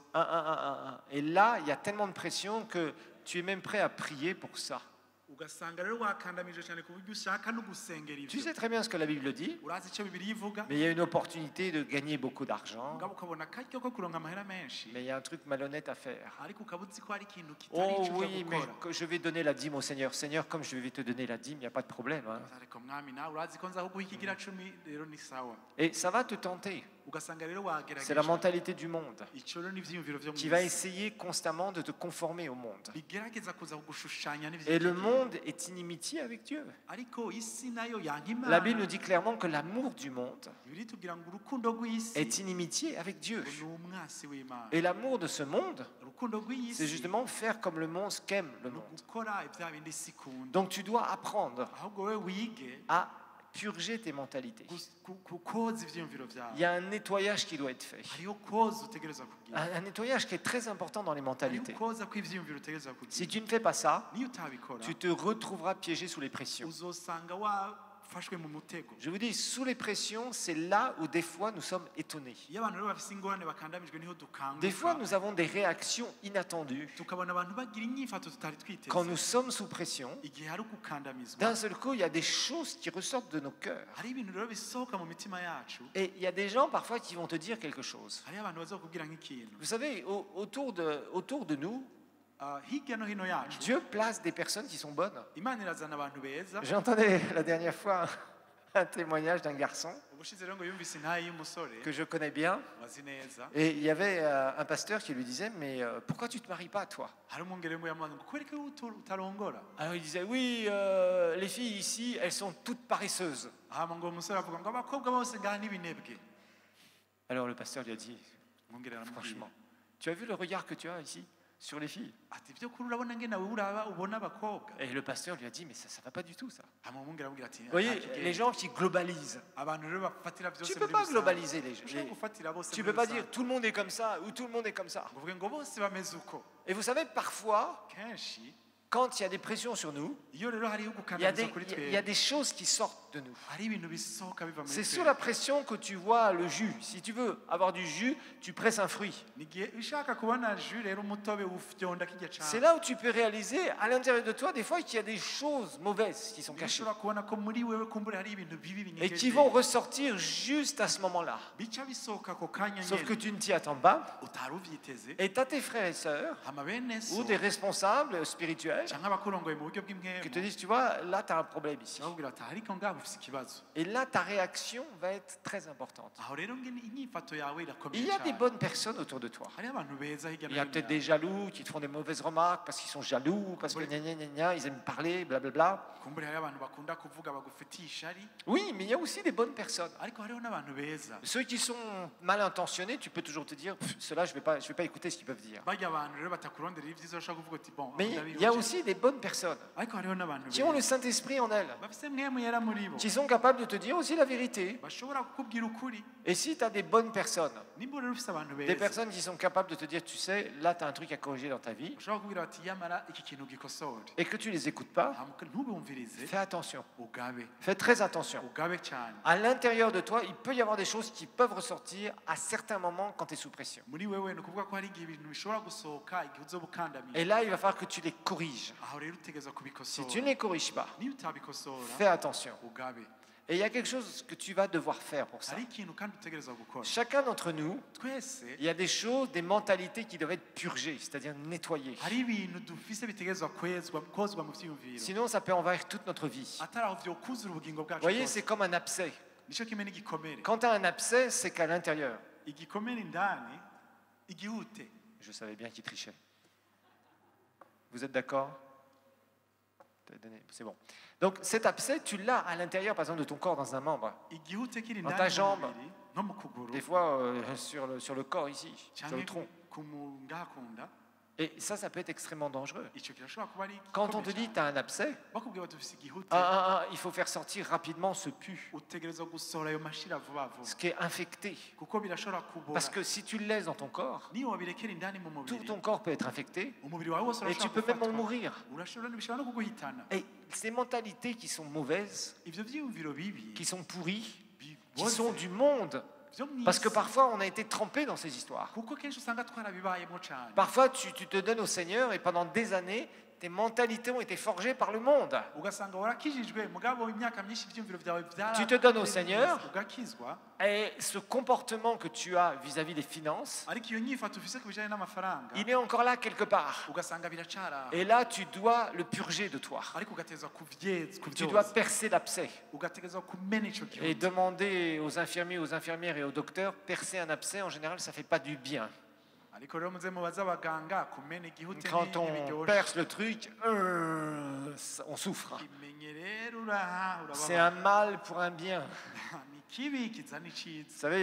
A: Et là, il y a tellement de pression que tu es même prêt à prier pour ça.
B: ugasanga rero wakandamije cyane ku buryo ushaka no gusengera
A: Tu
B: ivyo
A: sais très bien ce que la Bible dit,
B: urazi icyo bibiri ivuga
A: mais il y a une opportunité de gagner beaucoup d'argent.
B: mugabo ukabona akaryo ko kuronka amahera menshi
A: Mais il y a un truc malhonnête à faire.
B: ariko ukaba uzi ko hari ikintu kitari
A: Oh
B: ico uza
A: oui, mais
B: gukora
A: je vais donner la dîme au Seigneur. Seigneur, comme je vais te donner la dîme, il n'y a pas de problème.
B: ariko mwami nawe urazi ko nza kuguha ikigira cumi rero ni sawa
A: Et ça va te tenter.
B: ugasanga rero
A: C'est la
B: wagerageje
A: mentalité du monde
B: ico rero n'ivyiyumviro vyo mu
A: qui va
B: isi
A: essayer constamment de te conformer au monde.
B: bigerageza kuza kugushushanya
A: Et le
B: n'ivy'iki gihe.
A: monde est inimitié avec Dieu.
B: ariko isi nayo yanka
A: La Bible
B: imana
A: nous dit clairement que l'amour du monde
B: bibiri tubwira ngo urukundo rw'isi
A: est inimitié avec Dieu.
B: ngo ni umwasi w'imana
A: Et l'amour de ce monde,
B: urukundo
A: c'est
B: rw'isi
A: justement faire comme le monde qu'aime le
B: ni
A: monde.
B: ugukora ibya bindi isi ikunda
A: Donc tu dois apprendre
B: ahubwo wowe wige
A: à purger tes mentalités.
B: koza ivyiyumviro vyawe
A: Il y a un nettoyage qui doit être fait.
B: hariho koza utegereza kugira
A: Un nettoyage qui est très important dans les
B: hariho
A: mentalités.
B: koza kw'ivyiyumviro utegereza kugira
A: Si tu ne fais pas ça,
B: niyo utabikora
A: tu te retrouveras piégé sous les pressions.
B: uzosanga wafashwe mu mutego
A: Je vous dis, sous les pressions, c'est là où des fois nous sommes étonnés.
B: iyo abantu rero bafise ingorane bakandamijwe niho
A: Des fois,
B: dukanguka
A: nous avons des réactions inattendues
B: tukabona abantu bagira inyifato tutari
A: quand
B: twiteze
A: nous sommes sous pression.
B: igihe hari ugukandamizwa
A: D'un seul coup, il y a des choses qui ressortent de nos cœurs.
B: hari ibintu rero bisohoka mu mitima yacu
A: Et il y a des gens parfois qui vont te dire quelque chose.
B: hariho abantu bazokubwira nk'ikintu
A: Vous savez, autour de nous,
B: hirya no hino yacu
A: Dieu place des personnes qui sont bonnes.
B: imana irazana abantu beza
A: J'entendais la dernière fois un témoignage d'un garçon
B: ubushize rero ngo yumvise intayi y'umusore
A: que je connais bien.
B: wazi neza
A: Et il y avait un pasteur qui lui disait, mais pourquoi tu ne te maries pas, toi?
B: hari umwungere w'imwe yamubaza ngo kubera ko utarongora
A: Alors il disait, oui, les filles ici, elles sont toutes paresseuses.
B: hama ngo uwo musore avuga ngo abakobwa bose ngaha n'ibinebwe
A: Alors le pasteur lui a dit,
B: umwungere aramubwira
A: franchement, tu as vu le regard que tu as ici? sur les filles.
B: ati by'ukuri urabona ngene nawe ubona abakobwa.
A: Et le pasteur lui a dit, mais ça va pas du tout ça.
B: Amumwongera aramubwira ati
A: Vous voyez, les gens qui globalisent.
B: abantu rero bafatira byose
A: Tu ne peux pas globaliser les gens.
B: ushobora gufatira bose
A: Tu ne peux pas dire tout le monde est comme ça ou tout le monde est comme ça.
B: uvuge ngo bose bameze uko.
A: Et vous savez, parfois,
B: Kenshi
A: quand il y a des pressions sur nous,
B: iyo rero hariho
A: il y a
B: gukandamiza kuri
A: il y a
B: twe
A: des choses qui sortent de nous.
B: hari ibintu bisohoka biva muri
A: C'est
B: twe.
A: sous la pression que tu vois le jus. Si tu veux avoir du jus, tu presses un fruit.
B: nigihe ushaka kubona jus rero umutobe ufyonda kijya
A: C'est
B: cyane.
A: là où tu peux réaliser à l'intérieur de toi des fois qu'il y a des choses mauvaises qui sont cachées
B: ushobora kubona ko muri wewe kumbure hari ibintu bibi
A: et qui
B: binyegeje
A: vont ressortir juste à ce moment-là.
B: bica bisohoka ako kanya
A: Sauf que
B: nyene
A: tu ne t'y attends pas.
B: utari uvyiteze
A: Et tu as tes frères et sœurs
B: hama bene so
A: ou des responsables spirituels
B: canke abakurongoye mu buryo
A: qui te
B: bw'imwemu
A: disent, tu vois, là tu as un problème ici.
B: bakubwira ati ariko ngaho ufise ikibazo.
A: Et là ta réaction va être très importante.
B: aho rero ngene inyifato yawe
A: Il
B: irakomeye
A: y a des
B: cyane.
A: bonnes personnes autour de toi.
B: hariho abantu beza hirya
A: Il
B: no
A: y a
B: hino
A: peut-être
B: yawe.
A: des jaloux qui te font des mauvaises remarques parce qu'ils sont jaloux, parce que gna gna gna gna, ils aiment parler, blablabla.
B: kumbure hariho abantu bakunda kuvuga bagufitiye ishari
A: Oui, mais il y a aussi des bonnes personnes.
B: ariko hariho n'abantu beza.
A: Ceux qui sont mal intentionnés, tu peux toujours te dire, ceux-là, je vais pas écouter ce qu'ils peuvent dire.
B: barya abantu rero batakurondera ibyiza ushobora kuvuga uti bon
A: Mais
B: ndabibonye.
A: il y a aussi des bonnes personnes
B: ariko hariho n'abantu
A: qui ont le
B: beza
A: Saint-Esprit en elles,
B: bafise mwemu yera muri bo
A: qui sont capables de te dire aussi la vérité.
B: bashobora kukubwira ukuri.
A: Et si tu as des bonnes personnes,
B: nimba rero ufise abantu
A: des
B: beza
A: personnes qui sont capables de te dire, tu sais, là, tu as un truc à corriger dans ta vie,
B: ushobora kubwira bati yamara iki kintu gikosore
A: et que tu les écoutes pas,
B: hama ntubumvirize
A: fais attention.
B: ugabe
A: Fais très attention.
B: ugabe cyane.
A: À l'intérieur de toi, il peut y avoir des choses qui peuvent ressortir à certains moments quand tu es sous pression.
B: muri wewe ni ukuvuga ko hari igihe ibintu bishobora gusohoka igihe uzoba ukandamiye
A: Et là, il va falloir que tu les corriges.
B: aho rero utegereza
A: Si
B: kubikosora.
A: tu ne les corriges pas,
B: niyo utabikosora
A: fais attention.
B: ugabe.
A: Et il y a quelque chose que tu vas devoir faire pour ça.
B: hari ikintu kandi utegereza gukora.
A: Chacun d'entre nous,
B: twese
A: il y a des choses, des mentalités qui doivent être purgées, c'est-à-dire nettoyées.
B: hari ibintu dufise bitegerezwa kozwa mu vyiyumviro
A: Sinon, ça peut envahir toute notre vie.
B: atari aho vyokuzura ubugingo
A: Vous
B: bwacu
A: voyez,
B: bwose.
A: c'est comme un abcès.
B: nico kimwe n'igikomere.
A: Quand tu as un abcès, c'est qu'à l'intérieur.
B: igikomere indani igihute.
A: Je savais bien qu'il trichait. Vous êtes d'accord? C'est bon. Donc cet abcès, tu l'as à l'intérieur, par exemple, de ton corps, dans un membre.
B: igihute kiri
A: Dans
B: indani
A: ta
B: mu
A: jambe.
B: mubiri, no mu kuguru
A: Des fois, sur le corps ici, sur le
B: canke
A: tronc.
B: ngaha ku nda.
A: Et ça peut être extrêmement dangereux.
B: ico kirashobora kuba ari
A: Quand on te
B: gikomeye
A: dit
B: cyane.
A: tu as un abcès,
B: bakubwira bati ufise igihute
A: il faut faire sortir rapidement ce pus,
B: utegerezwa gusohora ayo mashira vuba vuba
A: ce qui est infecté.
B: kuko birashobora kubora.
A: Parce que si tu le laisses dans ton corps,
B: niyo wabirekera indani mu
A: tout
B: mubiri
A: ton corps peut être infecté
B: umubiri wawe wose
A: et tu
B: urashobora
A: peux même en
B: gufatwa.
A: mourir.
B: bishobora no kuguhitana.
A: Et ces mentalités qui sont mauvaises,
B: ivyo vyiyumviro bibi
A: qui sont pourries, qui
B: biboze
A: sont du monde,
B: vyo mw'isi.
A: parce que parfois on a été trempé dans ces histoires.
B: kuko kenshi usanga twarabibayemo cane.
A: Parfois tu te donnes au Seigneur et pendant des années, tes mentalités ont été forgées par le monde.
B: ugasanga warakijijwe mugabo imyaka myinshi ivyumviro vyawe
A: Tu te donnes au Seigneur.
B: ugakizwa
A: Et ce comportement que tu as vis-à-vis des finances,
B: ariko iyo nyifato ufise ku bijanye n'amafaranga
A: il est encore là quelque part.
B: ugasanga biracara
A: Et là, tu dois le purger de toi.
B: ariko ugateza
A: Tu dois percer l'abcès
B: ugategeza kumena ico
A: et
B: gihugu.
A: demander aux infirmiers, aux infirmières et aux docteurs, percer un abcès, en général, ça ne fait pas du bien.
B: ariko rero muze mubaze abaganga kumena igihute
A: Quand on
B: n'ibiryoshe.
A: perce le truc, on souffre.
B: imenye rero uraha
A: C'est un mal pour un bien.
B: ni kibi kizana iciza.
A: Vous savez,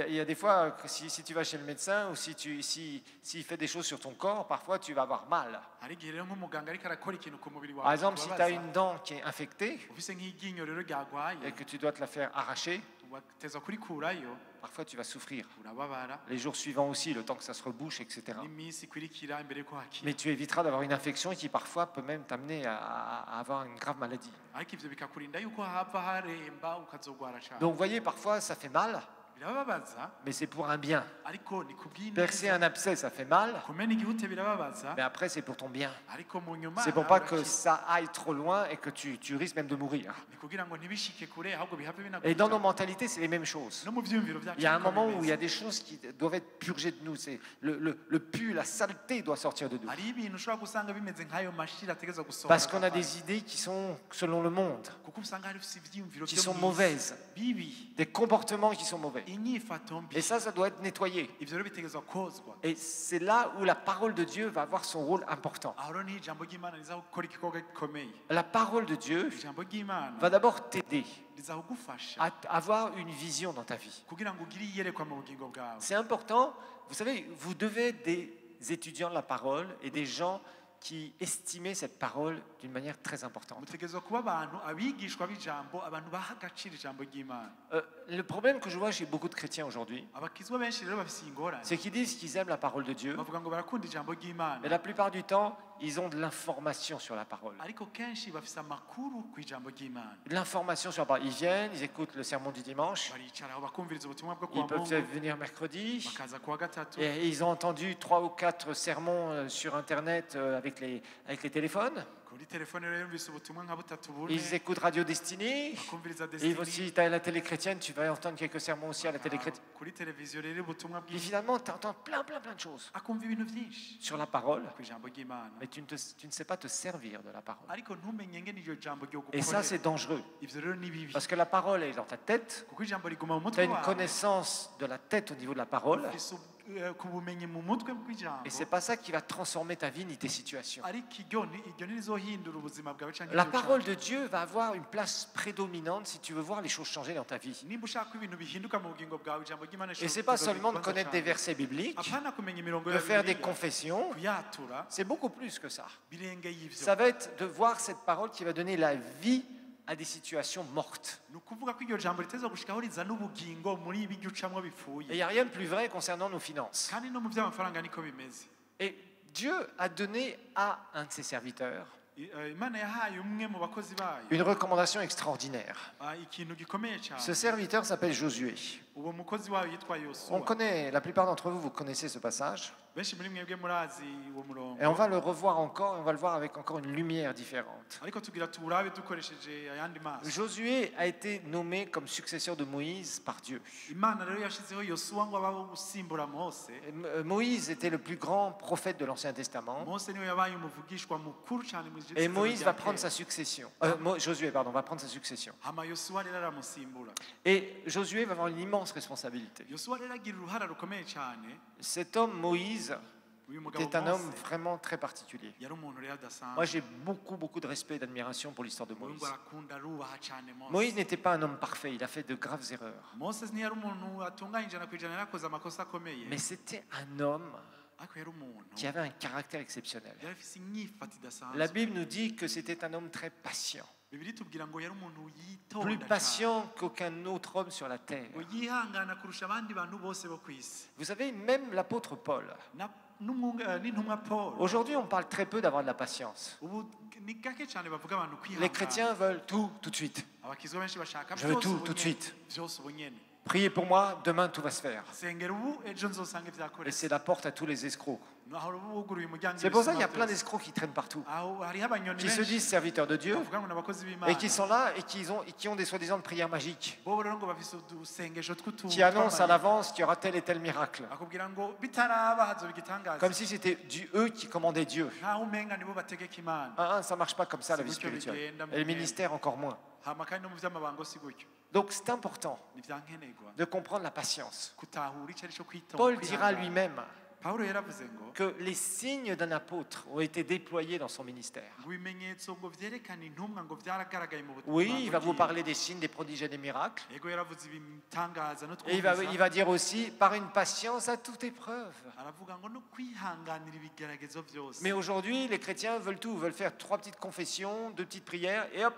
A: il y a des fois, que si tu vas chez le médecin ou s'il fait des choses sur ton corps, parfois tu vas avoir mal.
B: hari igihe rero nk'umuganga ariko arakora ikintu ku mubiri wawe
A: Par exemple, si tu as
B: ubabaza.
A: une dent qui est infectée
B: ufise nk'iryinyo rero ryagwaye
A: et que tu dois te la faire arracher,
B: ugateza kurikurayo
A: parfois tu vas souffrir.
B: urababara
A: Les jours suivants aussi, le temps que ça se rebouche, etc.
B: n'iminsi ikurikira imbere yuko hakira.
A: Mais tu éviteras d'avoir une infection qui parfois peut même t'amener à avoir une grave maladie.
B: ariko ivyo bikakurinda yuko hava haremba ukazogwara cane.
A: Donc vous voyez, parfois ça fait mal,
B: birababaza
A: mais c'est pour un bien.
B: ariko ni
A: Percer
B: kubw'ineza.
A: un abcès, ça fait mal,
B: kumena igihute birababaza
A: mais après c'est pour ton bien.
B: ariko mu nyuma
A: C'est pour pas
B: nawe
A: que
B: urakira.
A: ça aille trop loin et que tu risques même de mourir.
B: ni kugira ngo ntibishike kure ahubwo bihave
A: Et dans nos
B: binakuja.
A: mentalités, c'est les mêmes choses.
B: no mu vyiyumviro vyacu
A: Il y a un
B: niko
A: moment
B: bimeze.
A: où il y a des choses qui doivent être purgées de nous. C'est le pu, la saleté doit sortir de nous.
B: hari ibintu ushobora gusanga bimeze nk'ayo mashira ategeza gusohoka
A: Parce qu'on a des idées qui sont selon le monde,
B: kuko usanga hari ufise ivyiyumviro
A: qui
B: vyo
A: sont
B: mw'isi
A: mauvaises,
B: bibi
A: des comportements qui sont mauvais.
B: inyifato mbi
A: Et ça doit être nettoyé.
B: ivyo rero bitegezwa kozwa.
A: Et c'est là où la parole de Dieu va avoir son rôle important.
B: aho rero niho ijambo ry'imana riza gukora igikorwa gikomeye.
A: La parole de Dieu
B: ijambo ry'imana
A: va d'abord t'aider
B: riza kugufasha
A: à avoir une vision dans ta vie.
B: kugira ngo ugire iyerekwa mu bugingo bwawe.
A: C'est important, vous savez, vous devez être des étudiants de la parole et des gens qui estimaient cette parole d'une manière très importante.
B: mutegerezwa kuba abantu abigishwa b'ijambo abantu baha agaciro ijambo ry'Imana.
A: Le problème que je vois chez beaucoup de chrétiens aujourd'hui,
B: Abakizwa benshi rero bafise ingorane
A: c'est qu'ils disent qu'ils aiment la parole de Dieu,
B: bavuga ngo barakunda ijambo
A: mais
B: ry'Imana
A: la plupart du temps, ils ont de l'information sur la parole.
B: ariko kenshi bafise amakuru ku ijambo ry'Imana.
A: De l'information sur la parole. Ils viennent, ils écoutent le sermon du dimanche,
B: Baricara aho bakumviriza ubutumwa bwo
A: ils
B: kuwa
A: peuvent
B: Mungu
A: venir mercredi,
B: bakaza kuwa gatatu
A: et ils ont entendu 3 ou 4 sermons sur Internet avec les téléphones.
B: kuri telefone rero yumvise ubutumwa nka butatu bune
A: Ils écoutent Radio Destinée.
B: bakumviriza
A: Et
B: Destiny
A: aussi, tu as la télé chrétienne, tu vas entendre quelques sermons aussi à la télé chrétienne.
B: kuri televiziyo rero ubutumwa
A: Et
B: bwinshi
A: finalement, tu entends plein de choses
B: akumva ibintu byinshi
A: sur la parole,
B: ku ijambo ry'Imana
A: mais tu ne sais pas te servir de la parole.
B: ariko ntumenye ngene iryo jambo ryo
A: Et ça, c'est dangereux.
B: ivyo rero ni bibi
A: Parce que la parole est dans ta tête.
B: kuko ijambo riguma mu
A: Tu
B: mutwe
A: as une
B: wawe
A: connaissance de la tête au niveau de la parole.
B: ufise ku bumenyi mu mutwe bw'ijambo
A: Et c'est pas ça qui va transformer ta vie ni tes situations.
B: ariko iryo ntirizohindura ubuzima bwawe canke
A: La
B: ibyo ushaka.
A: parole de Dieu va avoir une place prédominante si tu veux voir les choses changer dans ta vie.
B: nimba ushaka ko ibintu bihinduka mu bugingo bwawe ijambo ry'Imana
A: Et c'est pas seulement de connaître des versets bibliques,
B: apana kumenya imirongo
A: de
B: ya
A: faire des
B: Bibiliya,
A: confessions.
B: kuyatura
A: C'est beaucoup plus que ça.
B: birengeye ivyo
A: Ça va être de voir cette parole qui va donner la vie à des situations mortes.
B: ni ukuvuga ko iryo jambo riteza gushikaho rizana ubugingo muri ibi ucamwo
A: Et il
B: bipfuye
A: n'y a rien de plus vrai concernant nos finances.
B: kandi no mu by'amafaranga niko bimeze.
A: Et Dieu a donné à un de ses serviteurs
B: Imana yahaye umwe mu bakozi bayo
A: une recommandation extraordinaire.
B: ikintu gikomeye cyane.
A: Ce serviteur s'appelle Josué.
B: uwo mukozi wayo yitwa
A: On
B: Yosuwa.
A: connaît, la plupart d'entre vous, vous connaissez ce passage.
B: benshi muri mwebwe murazi uwo murongo
A: Et on va le revoir encore, et on va le voir avec encore une lumière différente.
B: ariko tugira tuwurabe dukoresheje ayandi maso.
A: Josué a été nommé comme successeur de Moïse par Dieu.
B: Imana rero yashizeho Yosuwa ngo abaho gusimbura Mose.
A: Moïse était le plus grand prophète de l'Ancien Testament.
B: Mose niwe yabaye umuvugishwa mukuru cyane mu
A: Et Moïse va prendre sa succession. Josué, pardon, va prendre sa succession.
B: hama Yosuwa rero aramusimbura.
A: Et Josué va avoir une immense responsabilité.
B: Yosuwa rero agira uruhara rukomeye cyane.
A: Cet homme, Moïse,
B: uyu mugabo
A: était un homme
B: Mose
A: vraiment très particulier.
B: yari umuntu rero adasanzwe.
A: Moi, j'ai beaucoup de respect et d'admiration pour l'histoire de
B: uyu
A: Moïse.
B: ngo arakunda arubaha cyane Mose.
A: Moïse n'était pas un homme parfait, il a fait de graves erreurs.
B: Moses ntiyari umuntu atunganye ijana ku ijana yarakoze amakosa akomeye
A: Mais c'était un homme
B: ariko yari umuntu
A: qui avait un caractère exceptionnel.
B: yari afise inyifata idasanzwe.
A: La Bible nous dit que c'était un homme très patient,
B: Bibiliya itubwira ngo yari umuntu
A: plus
B: yitonda cyane
A: patient qu'aucun autre homme sur la terre.
B: ngo yihangana kurusha abandi bantu bose bo ku isi.
A: Vous savez, même l'apôtre Paul,
B: n'intumwa Paul
A: aujourd'hui on parle très peu d'avoir de la patience.
B: ubu ni gake cyane bavuga abantu
A: Les
B: kwihangana.
A: chrétiens veulent tout de suite.
B: abakizwa benshi bashaka
A: Je veux
B: byose
A: tout
B: ubu
A: de
B: nyene,
A: suite.
B: byose ubu nyene.
A: Priez pour moi, demain tout va se faire.
B: sengera ubu ejo nzosanga
A: Et
B: vyakoretse.
A: c'est la porte à tous les escrocs.
B: aho buguruye umuryango
A: C'est pour ça qu'il y a
B: ibisuma
A: plein
B: byose.
A: d'escrocs qui traînent partout,
B: aho hariho abanyoni
A: qui se
B: benshi
A: disent serviteurs de Dieu
B: bavuga ngo ni abakozi b'Imana
A: et qui sont là et qui ont des soi-disant de prières magiques,
B: bo rero ngo bafise udusengesho tw'utu
A: qui annoncent à l'avance qu'il y aura tel et tel miracle.
B: akubwira ngo bitaraba hazoba igitangaza
A: Comme si c'était eux qui commandaient Dieu.
B: nkaho umenga nibo bategeka Imana.
A: Ça marche pas comme ça la vie spirituelle. Et le ministère encore moins.
B: hama kandi no mu vy'amabango si gutyo
A: Donc c'est important
B: ni vyankenerwa
A: de comprendre la patience.
B: kutahura ico ari cyo kwitonda.
A: Paul dira lui-même
B: Pawulo yaravuze ngo
A: que les signes d'un apôtre ont été déployés dans son ministère.
B: ngo ibimenyetso ngo vyerekane intumwa ngo vyaragaragaye mu butumwa.
A: Oui, il va vous parler des signes, des prodiges et des miracles.
B: Ego yaravuze ibitangaza no
A: Et il va dire aussi par une patience à toute épreuve.
B: aravuga ngo no kwihanganira ibigeragezo vyose.
A: Mais aujourd'hui, les chrétiens veulent tout, veulent faire 3 petites confessions, 2 petites prières, et hop,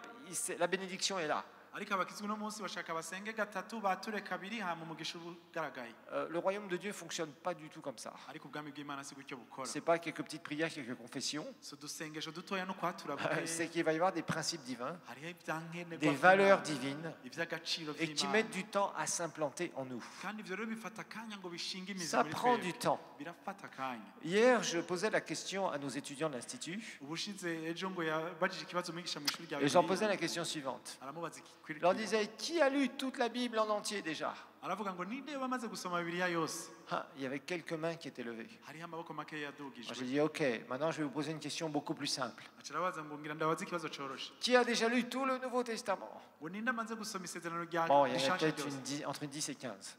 A: la bénédiction est là.
B: ariko abakizwa no munsi bashaka basenge gatatu bature kabiri hama umugisha ugaragaye.
A: Le royaume de Dieu fonctionne pas du tout comme ça.
B: ariko ubwami bw'Imana si gutyo bukora.
A: C'est pas quelques petites prières, quelques confessions.
B: so dusengesho dutoya no kwatura
A: C'est qu'il va y avoir des principes divins,
B: hariho ivyankenerwa
A: des valeurs divines,
B: ivy'agaciro
A: et qui
B: vy'Imana.
A: mettent du temps à s'implanter en nous.
B: kandi ivyo rero bifata akanya ngo bishinge imizi
A: Ça
B: muri
A: prend
B: twebwe.
A: du temps.
B: birafata akanya.
A: Hier, je posais la question à nos étudiants de l'Institut,
B: ubushize ejo ngo yabajije ikibazo mwigisha mu ishuri rya
A: et j'en
B: Bibiliya.
A: posais la question suivante.
B: aramubaza
A: Je leur disais, qui a lu toute la Bible en entier déjà?
B: aravuga ngo ninde bamaze gusoma Bibiliya yose.
A: Il y avait quelques mains qui étaient levées.
B: hariho amaboko make
A: Moi,
B: yadugijwe.
A: j'ai dit, ok, maintenant je vais vous poser une question beaucoup plus simple.
B: aca arabaza ngo ngira ndabaza ikibazo coroshe.
A: Qui a déjà lu tout le Nouveau Testament?
B: ngo ninde amaze gusoma isezerano rya
A: Bon, il y en a
B: rishasha
A: peut-être
B: ryose.
A: entre 10 et 15.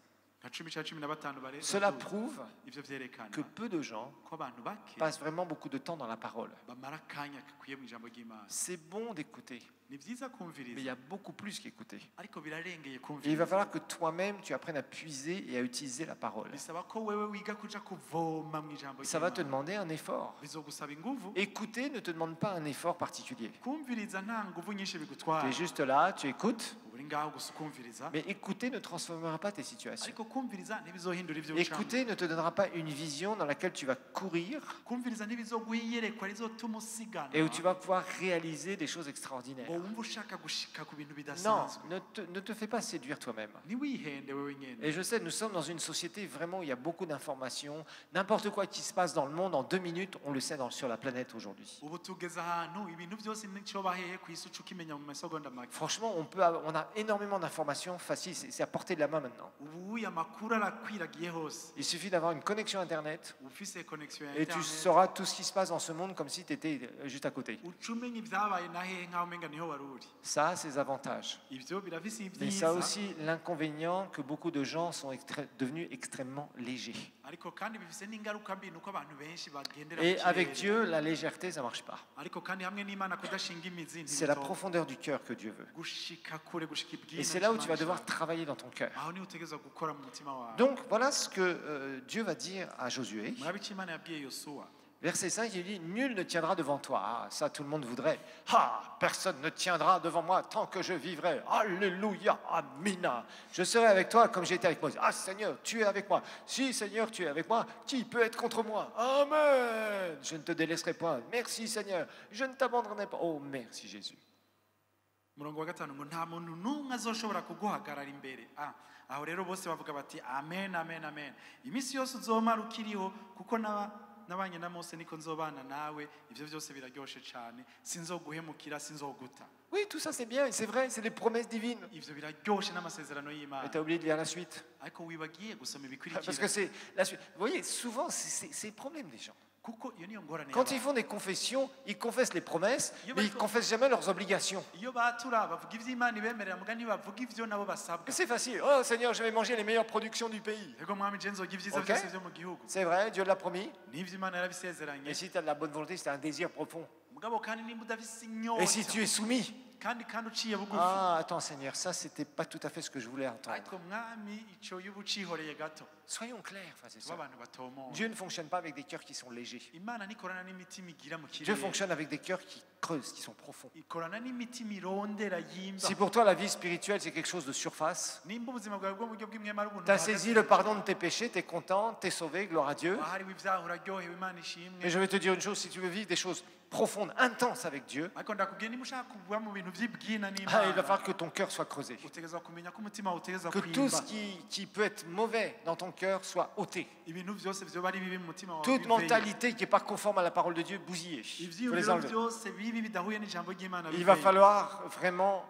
B: nka 10-15 bare
A: Cela prouve
B: ivyo vyerekana
A: que peu de gens
B: ko abantu bake
A: passent vraiment beaucoup de temps dans la parole.
B: bamara akanya gakwiye mu ijambo ry'Imana.
A: C'est bon d'écouter,
B: Ni vyiza
A: mais il
B: kumviriza
A: y a beaucoup plus qu'écouter.
B: ariko birarengeye
A: Et il va
B: kumviriza.
A: falloir que toi-même, tu apprennes à puiser et à utiliser la parole.
B: Bisaba ko wewe wiga kuja kuvoma mu ijambo
A: Ça va te
B: ry'Imana.
A: demander un effort.
B: Bizogusaba inguvu.
A: Écouter ne te demande pas un effort particulier.
B: Kumviriza nta nguvu nyinshi
A: Tu
B: bigutwara.
A: es juste là, tu écoutes,
B: Uba uri ngaho gusa ukumviriza.
A: mais écouter ne transformera pas tes situations.
B: Ariko kumviriza ntibizohindura ivyo ucamo.
A: Écouter ne te donnera pas une vision dans laquelle tu vas courir
B: Kumviriza ntibizoguha iyerekwa rizotuma usigana.
A: et où tu vas pouvoir réaliser des choses extraordinaires.
B: ngo wumve ushaka gushika ku bintu
A: Non,
B: bidasanzwe.
A: ne te fais pas séduire toi-même.
B: Ntiwihende wewe nyene.
A: Et je sais, nous sommes dans une société vraiment où il y a beaucoup d'informations. N'importe quoi qui se passe dans le monde, en 2 minutes, on le sait sur la planète aujourd'hui.
B: Ubu tugeze ahantu ibintu byose nicoba hehe ku isi uca ukimenya mu masegonda make.
A: Franchement, on a énormément d'informations faciles, c'est à portée de la main maintenant.
B: Ubu amakuru arakwiragiye hose.
A: Il suffit d'avoir une connexion Internet
B: Ufise connexion ya
A: et tu
B: internet.
A: sauras tout ce qui se passe dans ce monde comme si tu étais juste à côté.
B: Uca umenya ivyabaye na hehe nkaho umenga niho wari uri.
A: Ça a ses avantages.
B: Ivyo birafise
A: Mais ça a
B: ivyiza.
A: aussi l'inconvénient que beaucoup de gens sont devenus extrêmement légers.
B: Ariko kandi bifise n'ingaruka mbi nuko abantu benshi bagendera
A: Et
B: mu
A: avec
B: kirere.
A: Dieu, la légèreté, ça ne marche pas.
B: Ariko kandi hamwe n'Imana kudashinga imizi
A: C'est la
B: ntibitoba.
A: profondeur du cœur que Dieu veut.
B: Gushika kure gushika ibwina
A: Et c'est là où tu vas
B: n'Imana
A: devoir
B: ishaka.
A: travailler dans ton cœur.
B: Aho niho utegerezwa gukora mu mutima wawe.
A: Donc voilà ce que Dieu va dire à Josué.
B: murabe icyo Imana yabwiye Yosuwa.
A: Verset 5, il dit, nul ne tiendra devant toi. Ah, ça, tout le monde voudrait. Ah, personne ne tiendra devant moi tant que je vivrai. Alléluia, Amina. Je serai avec toi comme j'ai été avec Moïse. Ah, Seigneur, tu es avec moi. Si, Seigneur, tu es avec moi, qui peut être contre moi? Amen. Je ne te délaisserai point. Merci, Seigneur. Je ne t'abandonnerai pas. Oh, merci, Jésus.
B: Murongo wa 5 ngo nta muntu n'umwe azoshobora kuguhagarara imbere. Aho rero bose bavuga bati amen amen amen. Imisi yose uzomara ukiriho kuko nabanye na Mose niko nzobana nawe. Ivyo byose biraryoshe cyane. Sinzoguhemukira sinzoguta.
A: Oui, tout ça, c'est bien, c'est vrai, c'est les promesses divines.
B: Ivyo biraryoshe n'amasezerano
A: Mais
B: y'Imana.
A: tu as oublié de lire la suite.
B: Ariko wibagiye gusoma
A: Parce que
B: ibikurikira.
A: c'est la suite. Vous voyez, souvent, c'est le problème des gens.
B: Kuko iyo niyo ngorane.
A: Quand ils font des confessions, ils confessent les promesses, mais ils ne confessent jamais leurs obligations.
B: Iyo batura bavuga ivy'Imana ibemerera mugani bavuga ivyo nabo basabwa.
A: C'est facile. Oh Seigneur, je vais manger les meilleures productions du pays.
B: Ego mwami je nzoga ivyiza
A: Ok.
B: byose byo mu gihugu.
A: C'est vrai, Dieu l'a promis.
B: N'ivyo Imana yarabisezeranye.
A: Et si tu as de la bonne volonté, c'est un désir profond.
B: Mugabo kandi nimba udafise
A: Et si
B: inyota.
A: tu es soumis,
B: kandi uciye bugufi.
A: ah, attends Seigneur, ça, c'était pas tout à fait ce que je voulais entendre.
B: ariko mwami ico yuba ucihoreye gato.
A: Soyons clairs, frères et
B: tuba
A: sœurs.
B: abantu batomoye.
A: Dieu ne fonctionne pas avec des cœurs qui sont légers.
B: Imana nikorana n'imitima igira mu
A: Dieu
B: kirere.
A: fonctionne avec des cœurs qui creusent, qui sont profonds.
B: ikorana n'imitima irondera yimba.
A: Si pour toi la vie spirituelle c'est quelque chose de surface,
B: nimba ubuzima bwawe bwo mu buryo bw'imwema ari ubuntu
A: tu as saisi le pardon de tes péchés, tu es content, tu es sauvé, gloire à Dieu.
B: ahariwe ibyaha uraryohewe Imana ishimwe.
A: Mais je vais te dire une chose, si tu veux vivre des choses profondes, intenses avec Dieu,
B: ariko ndakubwiye niba ushaka kuba mu bintu vy'ibwina
A: il va
B: n'Imana
A: falloir que ton cœur soit creusé.
B: utegerezwa kumenya ko umutima wawe utegerezwa
A: Que tout
B: kwimba.
A: ce qui peut être mauvais dans ton cœur soit ôté.
B: ibintu vyose vyoba ari bibi mu mutima wawe
A: Toute
B: biveye.
A: mentalité qui n'est pas conforme à la parole de Dieu, bousillée. Il faut les
B: ivyiyumviro
A: enlever.
B: vyose bibi bidahuye n'ijambo ry'Imana
A: Il va
B: biveye.
A: falloir vraiment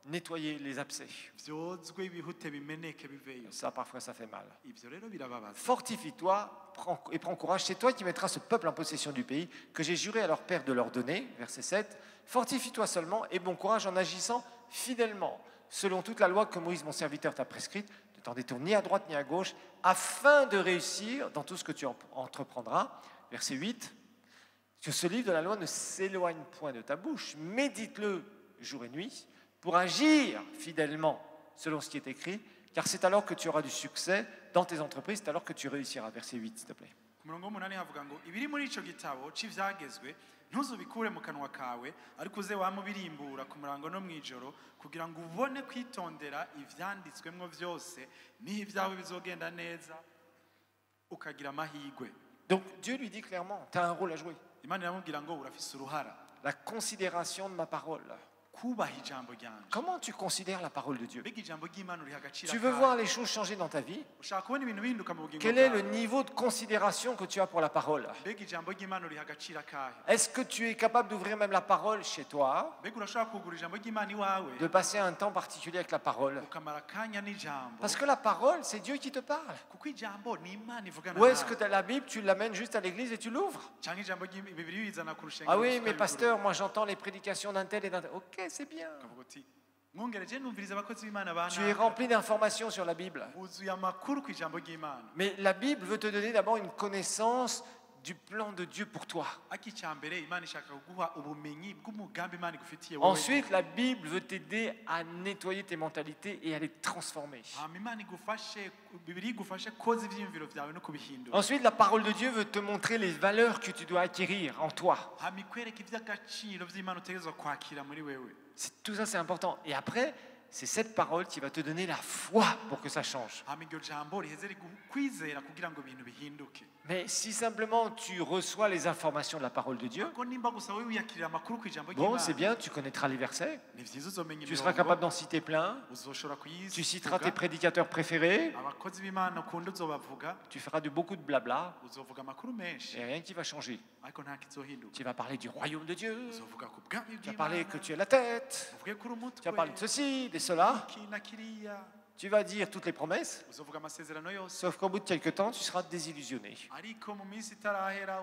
A: nettoyer les abcès.
B: vyozwe ibihute bimeneke biveyo.
A: Ça, parfois, ça fait mal.
B: ivyo rero birababaza.
A: Fortifie-toi et prends courage. C'est toi qui mettras ce peuple en possession du pays que j'ai juré à leur père de leur donner. Verset 7. Fortifie-toi seulement et bon courage en agissant fidèlement, selon toute la loi que Moïse, mon serviteur, t'a prescrite. Ne t'en détourne ni à droite ni à gauche, afin de réussir dans tout ce que tu entreprendras. Verset 8. Que ce livre de la loi ne s'éloigne point de ta bouche. Médite-le jour et nuit pour agir fidèlement selon ce qui est écrit, car c'est alors que tu auras du succès dans tes entreprises, c'est alors que tu réussiras. Verset 8, s'il te plaît.
B: ku murongo w'umunani havuga ngo ibiri muri ico gitabo c'ivyagezwe ntuzubikure mu kanwa kawe ariko uze wamubirimbura ku murango no mw'ijoro kugira ngo ubone kwitondera ivyanditswemwo vyose niho ibyawe bizogenda neza ukagira amahigwe.
A: Donc Dieu lui dit clairement, tu as un rôle à jouer.
B: Imana iramubwira ngo urafise uruhara
A: La considération de ma parole.
B: kubaha ijambo ryanje.
A: Comment tu considères la parole de Dieu?
B: mbega ijambo ry'Imana uriha agaciro
A: Tu veux
B: kahe?
A: voir les choses changer dans ta vie?
B: ushaka kubona ibintu bihinduka mu bugingo
A: Quel est le
B: bwawe?
A: niveau de considération que tu as pour la parole?
B: mbega ijambo ry'Imana uriha agaciro kahe?
A: Est-ce que tu es capable d'ouvrir même la parole chez toi,
B: mbega urashobora kugura ijambo ry'Imana iwawe
A: de passer un temps particulier avec la parole?
B: ukamara akanya n'ijambo
A: Parce que la parole, c'est Dieu qui te parle.
B: kuko ijambo ni Imana ivugana
A: Ou est-ce que
B: nawe.
A: tu as la Bible, tu l'amènes juste à l'église et tu l'ouvres?
B: cyangwa ijambo ry'Ibibiri uyizana ku rushengero
A: Ah oui,
B: gusa
A: mais
B: ukabigura.
A: pasteur, moi j'entends les prédications d'un tel et d'un tel. Ok, c'est bien.
B: ukavuga uti mwongereje numviriza abakozi b'Imana
A: Tu es
B: bana
A: rempli d'informations sur la Bible.
B: buzuye amakuru ku ijambo ry'Imana.
A: Mais la Bible veut te donner d'abord une connaissance du plan de Dieu pour toi.
B: Ariko icya mbere Imana ishaka kuguha ubumenyi bw'umugambi Imana igufitiye wowe.
A: Ensuite, la Bible veut t'aider à nettoyer tes mentalités et à les transformer.
B: Imana igufashe, Bibiliya igufashe koza ivyiyumviro vyawe no kubihindura.
A: Ensuite, la parole de Dieu veut te montrer les valeurs que tu dois acquérir en toi.
B: Ikwereka ivy'agaciro vy'Imana utegerezwa kwakira muri wewe.
A: Tout ça, c'est important. Et après, c'est cette parole qui va te donner la foi pour que ça change.
B: Iryo jambo riheze rigukwizera kugira ngo ibintu bihinduke.
A: Mais si simplement tu reçois les informations de la parole de Dieu,
B: Ko nimba gusa wewe uyakirira amakuru ku ijambo
A: bon,
B: ry'Imana.
A: c'est bien, tu connaîtras les versets,
B: Ni vyiza uzomenya
A: tu seras capable d'en citer plein,
B: uzoshobora kuyizi.
A: tu citeras tes prédicateurs préférés,
B: Abakozi b'Imana ukunda uzobavuga,
A: tu feras beaucoup de blabla,
B: uzovuga amakuru menshi,
A: et rien qui va changer.
B: ariko nta kizohinduka.
A: Tu vas parler du royaume de Dieu,
B: Uzovuga ku bwami
A: tu vas parler
B: bw'Imana.
A: que tu es la tête,
B: Uvuge kuri umutwe.
A: tu vas parler de ceci, de cela,
B: iki na kiriya.
A: tu vas dire toutes les promesses,
B: Uzovuga amasezerano yose.
A: sauf qu'au bout de quelques temps, tu seras désillusionné.
B: Ariko mu minsi itarahera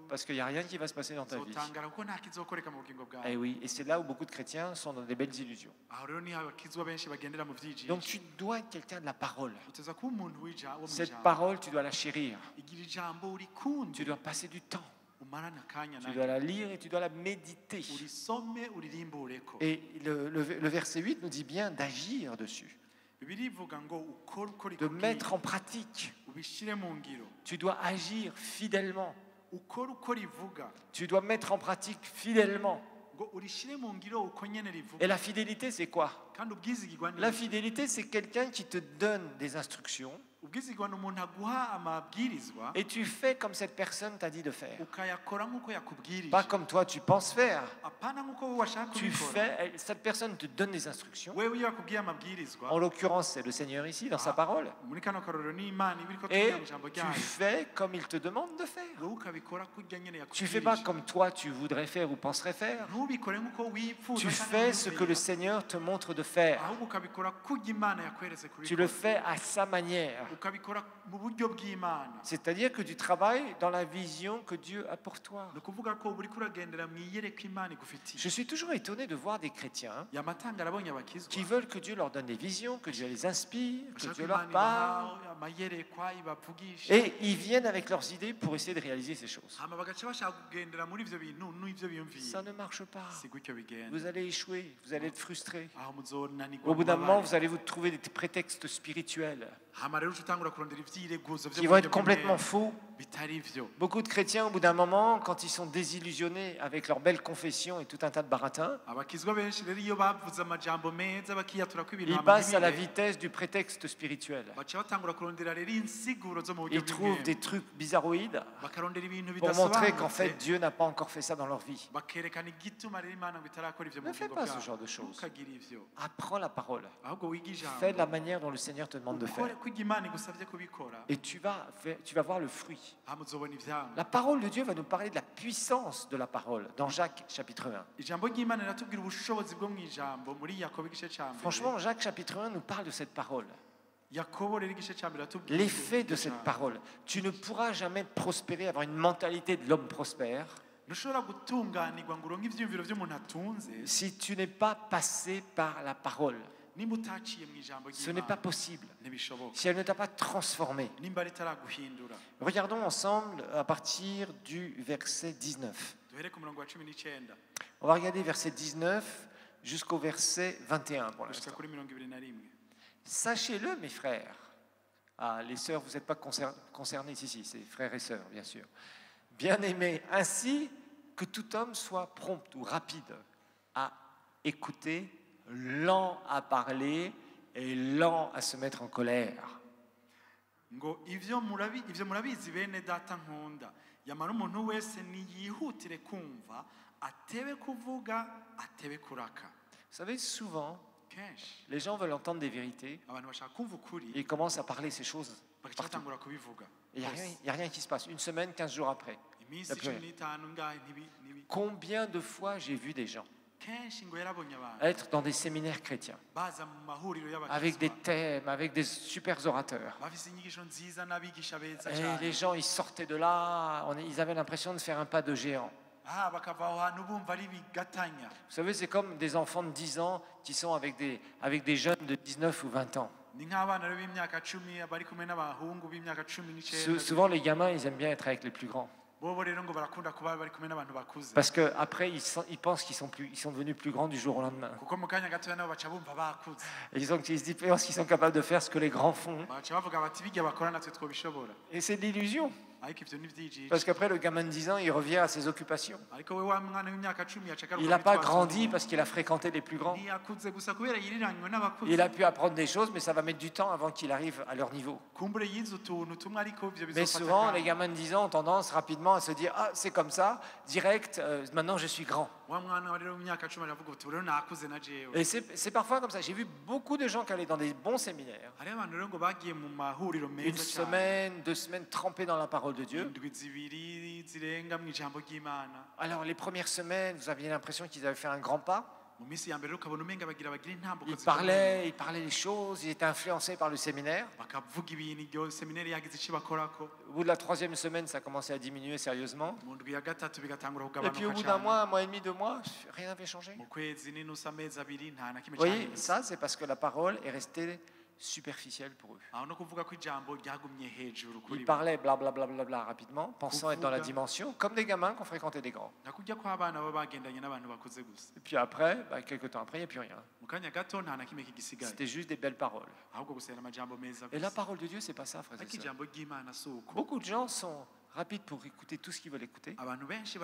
A: Parce qu'il n'y a rien qui va se passer dans ta vie.
B: uzotangara kuko nta kizokoreka mu bugingo bwawe.
A: Et oui, et c'est là où beaucoup de chrétiens sont dans des belles illusions.
B: Aho rero niho abakizwa benshi bagendera mu vyijiji.
A: Donc tu dois être quelqu'un de la parole.
B: Uteza kuba umuntu wo mu
A: Cette
B: ijambo.
A: parole, tu dois la chérir.
B: Igira ijambo urikunde.
A: Tu dois passer du temps.
B: Umarane akanya
A: Tu
B: nayo.
A: dois la lire et tu dois la méditer.
B: Urisome uririmbureko.
A: Et le verset 8 nous dit bien d'agir dessus,
B: Bibiliya ivuga ngo ukore uko
A: de
B: rikubwiye,
A: mettre en pratique.
B: ubishire mu ngiro.
A: Tu dois agir fidèlement.
B: Ukore uko rivuga
A: Tu dois mettre en pratique fidèlement.
B: ngo urishire mu ngiro uko nyene rivuga.
A: Et la fidélité, c'est quoi?
B: Kandi ubwizigirwa ni
A: La fidélité, c'est quelqu'un qui te donne des instructions
B: ubwizigirwa ni umuntu aguha amabwirizwa
A: et tu fais comme cette personne t'a dit de faire.
B: ukayakora nk'uko yakubwirije.
A: Pas comme toi tu penses faire.
B: Apana nk'uko wowe washaka
A: Tu
B: kubikora.
A: fais, cette personne te donne des instructions.
B: Wewe iyo yakubwiye amabwirizwa,
A: En l'occurrence, c'est le Seigneur ici, dans sa parole.
B: muri kano karorero ni Imana iba iriko
A: Et
B: tubwira mu ijambo
A: tu
B: ryayo.
A: fais comme il te demande de faire.
B: Wowe ukabikora kurya nyene
A: Tu ne fais pas
B: yakubwirije.
A: comme toi tu voudrais faire ou penserais faire.
B: Ntubikore nk'uko wifuza
A: Tu
B: canke
A: fais ce que le
B: wiyumvira.
A: Seigneur te montre de faire.
B: Ahubwo ukabikora kurya Imana yakweretse
A: Tu le
B: kubikora.
A: fais à sa manière.
B: Ukabikora mu buryo bw'Imana.
A: C'est-à-dire que tu travailles dans la vision que Dieu a pour toi.
B: Ni ukuvuga ko uba uriko uragendera mu iyereka Imana igufitiye.
A: Je suis toujours étonné de voir des chrétiens
B: Yamatanga arabonye abakizwa.
A: qui veulent que Dieu leur donne des visions, que Dieu les inspire, que
B: Bashaka
A: Dieu leur
B: Imana
A: parle.
B: ibaha amayerekwa ibavugisha.
A: Et ils viennent avec leurs idées pour essayer de réaliser ces choses.
B: Hama bagaca bashaka kugendera muri ivyo bintu n'ivyo biyumviye.
A: Ça ne marche pas.
B: Si gutyo bigenda.
A: Vous allez échouer, vous allez être frustré.
B: Aho muzonanirwa
A: Au bout d'un
B: mu
A: moment,
B: mabare.
A: vous allez vous trouver des prétextes spirituels
B: Hama rero uca utangura kurondera ivyireguzo vyo
A: qui
B: mu
A: vont être
B: buryo
A: complètement
B: bw'umwere.
A: faux.
B: Bitari vyo.
A: Beaucoup de chrétiens, au bout d'un moment, quand ils sont désillusionnés avec leurs belles confessions et tout un tas de baratins,
B: Abakizwa benshi rero iyo bavuze amajambo meza bakiyatura ko ibintu
A: ils
B: hama
A: passent à la
B: ntibire,
A: vitesse du prétexte spirituel.
B: baca batangura kurondera rero insiguro zo mu buryo
A: Ils trouvent des
B: bw'umwere.
A: trucs bizarroïdes
B: Bakarondera ibintu
A: pour montrer qu'en
B: bidasobanutse.
A: fait, Dieu n'a pas encore fait ça dans leur vie.
B: Bakerekana igituma rero Imana ngo itarakora ivyo mu
A: Ne fais
B: bugingo
A: pas ce
B: bwabo.
A: genre de choses.
B: Ntukagire ivyo.
A: Apprends la parole.
B: Ahubwo wige ijambo.
A: Fais de la manière dont le Seigneur te demande de
B: Ukore
A: faire.
B: ko Imana igusavye kubikora.
A: Et tu vas voir le fruit.
B: Hama uzobona ivyamwa.
A: La parole de Dieu va nous parler de la puissance de la parole dans Jacques chapitre 1.
B: Ijambo ry'Imana riratubwira ubushobozi bwo mu ijambo muri Yakobo igice ca mbere.
A: Franchement, Jacques chapitre 1 nous parle de cette parole.
B: Yakobo rero igice ca mbere riratubwira
A: L'effet de cette parole. Tu ne pourras jamais prospérer, avoir une mentalité de l'homme prospère,
B: ntushobora gutunganirwa ngo uronke ivyiyumviro vy'umuntu atunze
A: si tu n'es pas passé par la parole.
B: nimba utaciye mu ijambo
A: Ce n'est pas
B: ry'Imana
A: possible.
B: ntibishoboka
A: Si elle ne t'a pas transformé.
B: nimba ritaraguhindura.
A: Regardons ensemble à partir du verset 19.
B: Duhere ku murongo wa 19
A: On va regarder verset 19 jusqu'au verset 21 pour
B: gushika
A: l'instant.
B: kuri 21.
A: Sachez-le, mes frères. Ah, les sœurs, vous n'êtes pas concernés ici, c'est frères et sœurs, bien sûr. Bien-aimés, ainsi que tout homme soit prompt ou rapide à écouter, lent à parler et lent à se mettre en colère.
B: ngo ivyo murabizi bene data nkunda yamara umuntu wese niyihutire kumva atebe kuvuga atebe kuraka.
A: Vous savez, souvent,
B: Kenshi
A: les gens veulent entendre des vérités
B: abantu bashaka kumva ukuri
A: et ils commencent à parler ces choses
B: bagaca
A: partout.
B: batangura kubivuga.
A: Et il n'y a rien qui se passe. Une semaine, 15 jours après.
B: Iminsi
A: D'après.
B: 15 ngahe
A: Combien de fois j'ai vu des gens
B: kenshi ngo yarabonye abantu
A: être dans des séminaires chrétiens
B: baza mu mahuriro
A: avec des
B: y'abakizwa
A: thèmes, avec des super orateurs.
B: bafise inyigisho nziza n'abigisha beza
A: Et
B: cyane
A: les gens, ils sortaient de là, ils avaient l'impression de faire un pas de géant.
B: bakava aho hantu bumva ari bigatanya.
A: Vous savez, c'est comme des enfants de 10 ans qui sont avec des jeunes de 19 ou 20 ans.
B: Ni nk'abana rero b'imyaka 10 bari kumwe n'abahungu b'imyaka 19.
A: Souvent, les gamins, ils aiment bien être avec les plus grands.
B: Bobo rero ngo barakunda kuba bari kumwe n'abantu bakuze.
A: Parce qu'après, ils pensent qu'ils sont devenus plus grands du jour au lendemain.
B: Kuko mu kanya gatoya nabo baca bumva bakuze.
A: Et ils pensent qu'ils sont capables de faire ce que les grands font.
B: Baca bavuga bati bijya bakora natwe twobishobora.
A: Et c'est de l'illusion.
B: Ariko ivyo ni vyijiji.
A: Parce qu'après, le gamin de 10 ans, il revient à ses occupations.
B: Ariko we wa mwana w'imyaka 10 yaca
A: Il n'a pas grandi parce qu'il a fréquenté les plus grands.
B: Ntiyakuze gusa kubera yiriranywe n'abakuze.
A: Il a pu apprendre des choses, mais ça va mettre du temps avant qu'il arrive à leur niveau.
B: Kumbure yize utuntu tumwe ariko ivyo
A: Mais
B: bizofata.
A: souvent, les gamins de 10 ans ont tendance rapidement à se dire « Ah, c'est comme ça, direct, maintenant je suis grand.
B: Wa mwana rero w'imyaka 10 aravuga uti rero nakuze na jewe. »
A: Et c'est parfois comme ça. J'ai vu beaucoup de gens qui allaient dans des bons séminaires.
B: Hari abantu rero ngo bagiye mu mahuriro
A: Une
B: meza cyane.
A: semaine, 2 semaines trempés dans la parole de Dieu.
B: Indwi zibiri zirenga mu ijambo ry'Imana.
A: Alors, les premières semaines, vous aviez l'impression qu'ils avaient fait un grand pas.
B: Mu minsi ya mbere rero ukabona umenga bagira intambuko
A: Ils parlaient les choses, ils étaient influencés par le séminaire.
B: bakavuga ibintu iryo seminari yagize icyo bakorako.
A: Au bout de la 3e semaine, ça commençait à diminuer sérieusement.
B: Mu ndwi ya gatatu bigatangura
A: Et puis au
B: kugabanuka
A: bout d'un
B: cyane.
A: mois et demi, 2 mois, rien n'avait changé.
B: Mu kwezi n'inusu amezi abiri nta na kimwe
A: Vous voyez,
B: cyahindutse.
A: ça, c'est parce que la parole est restée superficielle pour eux.
B: aho no kuvuga ko ijambo ryagumye hejuru kuri
A: Ils
B: bo.
A: parlaient blablabla rapidement, pensant être dans la dimension, comme des gamins qui ont fréquenté des grands.
B: nakujya ko abana baba bagendanye n'abantu bakuze gusa.
A: Et puis après, quelques temps après, il n'y a plus rien.
B: Mu kanya gato nta na kimwe kigisigaye.
A: C'était juste des belles paroles.
B: ahubwo gusa ari amajambo meza
A: Et la
B: gusa.
A: parole de Dieu, c'est pas ça, frères et
B: ariko
A: sœurs.
B: ijambo ry'Imana si uko.
A: Beaucoup de gens sont rapides pour écouter tout ce qu'ils veulent écouter.
B: abantu benshi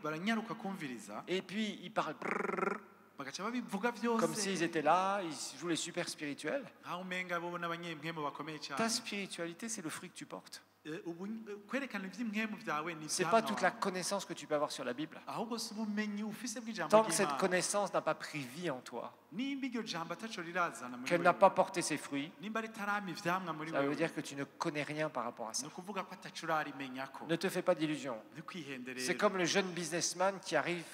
B: baranyaruka kumviriza
A: Et puis, ils parlent
B: bagaca babivuga
A: comme s'ils
B: byose
A: étaient là, ils jouent les super spirituels.
B: aho umenga bo n'abanyempwemu bakomeye
A: Ta
B: cyane.
A: spiritualité, c'est le fruit que tu portes.
B: Kwerekana iby'impwemu byawe ni
A: C'est pas toute la connaissance que tu peux avoir sur la Bible.
B: ahubwo si ubumenyi ufise bw'ijambo
A: Tant que cette
B: ry'Imana.
A: connaissance n'a pas pris vie en toi,
B: nimba iryo jambo ataco rirazana muri
A: qu'elle
B: wewe,
A: n'a pas porté ses fruits,
B: nimba ritarama ivyamwa muri
A: ça veut
B: wewe,
A: dire que tu ne connais rien par rapport à ça.
B: ni ukuvuga ko ataco urarimenyako.
A: Ne te fais pas d'illusions.
B: ntikwihende
A: C'est
B: rero.
A: comme le jeune businessman qui arrive,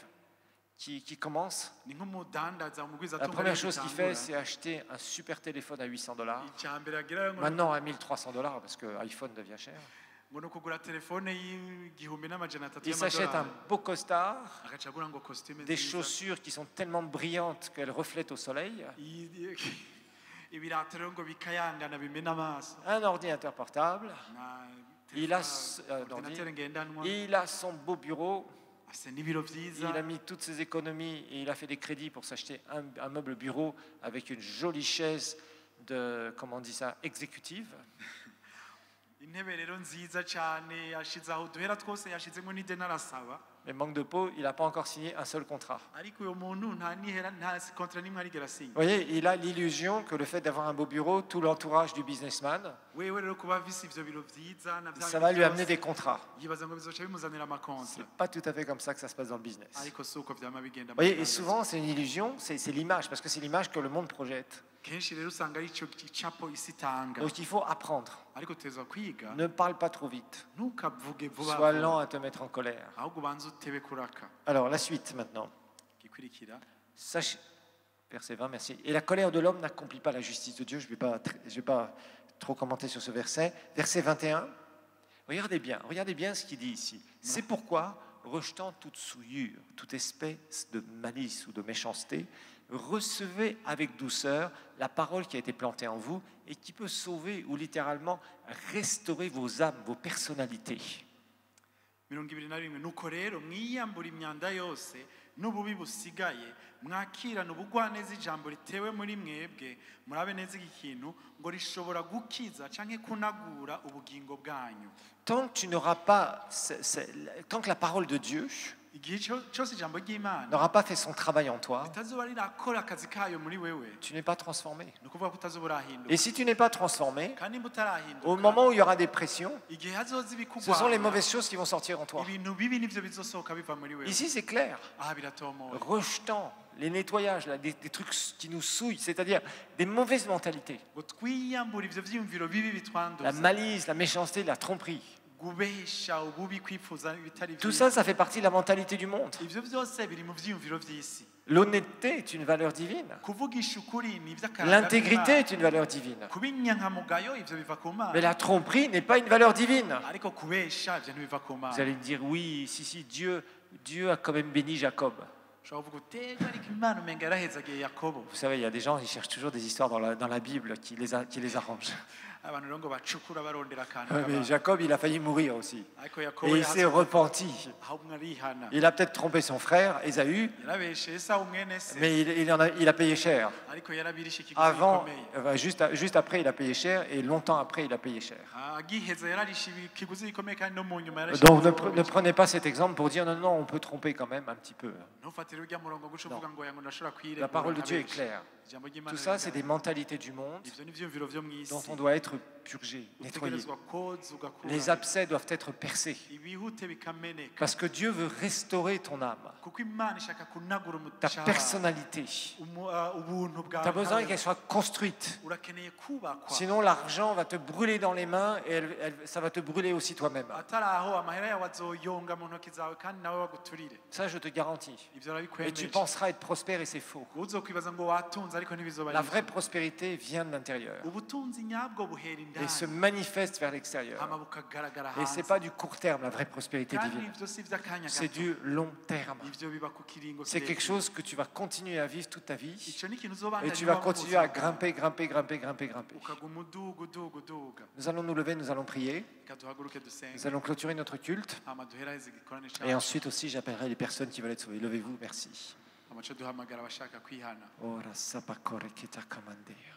A: qui commence.
B: ni nk'umudandaza umugwiza
A: La première chose qu'il fait, c'est acheter un super téléphone à $800.
B: icyambere agira ngo
A: Maintenant à $1 300 parce que iPhone devient cher.
B: ngo ni ukugura telefone y'igihumbi n'amajana atatu
A: Il s'achète un
B: y'amadolari
A: beau costard,
B: agaca agura ngo costume
A: des
B: nziza.
A: chaussures qui sont tellement brillantes qu'elles reflètent au soleil,
B: ibirato rero ngo bikayangana bimena amaso.
A: un ordinateur portable,
B: Na
A: il a,
B: ordinateur ngendanwa
A: il a son beau bureau,
B: afise n'ibiro vyiza.
A: il a mis toutes ses économies et il a fait des crédits pour s'acheter un meuble bureau avec une jolie chaise de, comment on dit ça, exécutive.
B: intebe rero nziza cyane yashize aho duhera twose yashizemo n'ideni arasaba.
A: Mais manque de peau, il n'a pas encore signé un seul contrat.
B: ariko uyo muntu nta nihera nta kontra n'imwe arigera asinya.
A: Vous voyez, il a l'illusion que le fait d'avoir un beau bureau, tout l'entourage du businessman,
B: wewe rero kuba afise ivyo biro vyiza na
A: ça va lui amener des contrats.
B: yibaza ngo bizoca bimuzanira amakontra.
A: C'est pas tout à fait comme ça que ça se passe dans le business.
B: ariko si uko vyama bigenda.
A: Vous voyez, et souvent c'est une illusion, c'est l'image, parce que c'est l'image que le monde projette.
B: kenshi rero usanga ari ico gicapo isi itanga.
A: Donc il faut apprendre.
B: ariko tezwa kwiga
A: Ne parle pas trop vite.
B: ntukavuge vuba
A: Sois
B: vuba.
A: lent à te mettre en colère.
B: ahubwo ubanza utebe kuraka.
A: Alors la suite maintenant.
B: gikurikira
A: Sachez, verset 20, merci. Et la colère de l'homme n'accomplit pas la justice de Dieu. Je vais pas trop commenter sur ce verset. Verset 21. Regardez bien ce qu'il dit ici. C'est pourquoi, rejetant toute souillure, toute espèce de malice ou de méchanceté, recevez avec douceur la parole qui a été plantée en vous et qui peut sauver ou littéralement restaurer vos âmes, vos personnalités.
B: 21 nuko rero mwiyambura imyanda yose n'ububi busigaye mwakirana ubugwaneza ijambo ritewe muri mwebwe murabe neza iki kintu ngo rishobora gukiza canke kunagura ubugingo bwanyu.
A: Tant que tu n'auras pas, tant que la parole de Dieu
B: igihe cyose ijambo ry'Imana
A: n'aura pas fait son travail en toi,
B: ritazoba rirakora akazi kayo muri wewe,
A: tu n'es pas transformé.
B: ni ukuvuga ko utazoba urahinduka.
A: Et si tu n'es pas transformé,
B: kandi nimba utarahinduka,
A: au moment où il y aura des pressions,
B: igihe hazoza
A: ce
B: ibikugwanya,
A: sont les mauvaises choses qui vont sortir en toi.
B: ibintu bibi nivyo bizosohoka biva muri wewe.
A: Ici, c'est clair.
B: aha biratomoye.
A: Rejetant les nettoyages, là, des trucs qui nous souillent, c'est-à-dire des mauvaises mentalités,
B: ngo twiyambure ivyo vyiyumviro bibi
A: la
B: bitwanduza,
A: malice, la méchanceté, la tromperie.
B: gubesha ububi kwifuza ibitari
A: Tout
B: vyiza.
A: ça, ça fait partie de la mentalité du monde.
B: ivyo vyose biri mu vyiyumviro vy'isi.
A: L'honnêteté est une valeur divine.
B: kuvugisha ukuri ni ivy'akaranga
A: L'intégrité
B: k'Imana.
A: est une valeur divine.
B: kuba inyankamugayo ivyo biva ku Mana.
A: Mais la tromperie n'est pas une valeur divine.
B: ariko kubesha ivyo ntibiva ku
A: Vous
B: Mana.
A: allez me dire, oui, si, Dieu, Dieu a quand même béni Jacob.
B: ushobora kuvuga utega ariko imana umenga yarahezagiye yakobo.
A: Vous savez, il y a des gens qui cherchent toujours des histoires dans la Bible qui les arrangent.
B: abantu rero ngo bacukura barondera akantu
A: Mais
B: k'abantu.
A: Jacob, il a failli mourir aussi.
B: ariko
A: Et
B: yakobo
A: il s'est repenti.
B: ahubwo arihana.
A: Il a peut-être trompé son frère, Ésaü,
B: yarabeshe esawu mwene se
A: mais il a payé cher.
B: ariko yarabirishe ikiguzi
A: Avant,
B: gikomeye.
A: juste après, il a payé cher, et longtemps après, il a payé cher.
B: agiheza yararishe ikiguzi gikomeye kandi no mu nyuma yararishe
A: Donc
B: ikiguzi
A: ne prenez pas cet exemple pour dire non, on peut tromper quand même un petit peu.
B: ntufatire ujya murongo guca uvuga ngo yango ndashobora kwiregura.
A: La parole de Dieu est claire.
B: ijambo ry'Imana
A: Tout ça, c'est des
B: rigaragara.
A: mentalités du monde
B: ivyo ni ivyumviro vyo mw'isi
A: dont on doit être purgé, nettoyé.
B: utegerezwa koza ugakura.
A: Les abcès doivent être percés.
B: ibihute bikameneka
A: Parce que Dieu veut restaurer ton âme,
B: kuko imana ishaka kunagura
A: ta
B: umutima
A: personnalité.
B: ubuntu
A: Tu as besoin
B: bwawe
A: qu'elle soit construite.
B: urakeneye kubakwa.
A: Sinon, l'argent va te brûler dans les mains et ça va te brûler aussi toi-même.
B: atari aho amahera yawe azoyonga mu ntoki zawe kandi nawe waguturire.
A: Ça, je te garantis.
B: ivyo
A: Et tu
B: urabikwemeje.
A: penseras être prospère et c'est faux.
B: uzokwibaza ngo watunze ariko ntibizoba
A: La
B: ari
A: vraie prospérité vient de l'intérieur
B: ubutunzi nyabwo buhera
A: et se
B: indani
A: manifeste vers l'extérieur.
B: hama bukagaragara
A: Et ce n'est
B: hanze.
A: pas du court terme, la vraie prospérité
B: kandi
A: divine.
B: ivyo si ivy'akanya
A: C'est
B: gato.
A: du long terme.
B: ivyo biba ku kiringo
A: C'est quelque
B: kirekire.
A: chose que tu vas continuer à vivre toute ta vie
B: ico ni ikintu
A: et
B: uzobandanya
A: tu vas
B: ubaho mu
A: continuer à
B: buzima bwawe.
A: grimper, grimper, grimper, grimper, grimper.
B: ukaguma uduga.
A: Nous allons nous lever, nous allons prier.
B: reka duhaguruke dusenge
A: Nous allons clôturer notre culte.
B: hama duheraheze igikorane
A: Et
B: cacu
A: ensuite aussi, j'appellerai les personnes qui veulent être sauvées. Levez-vous, merci.
B: hama co duhamagara abashaka kwihana.
A: Ora sapakore kita kamandea.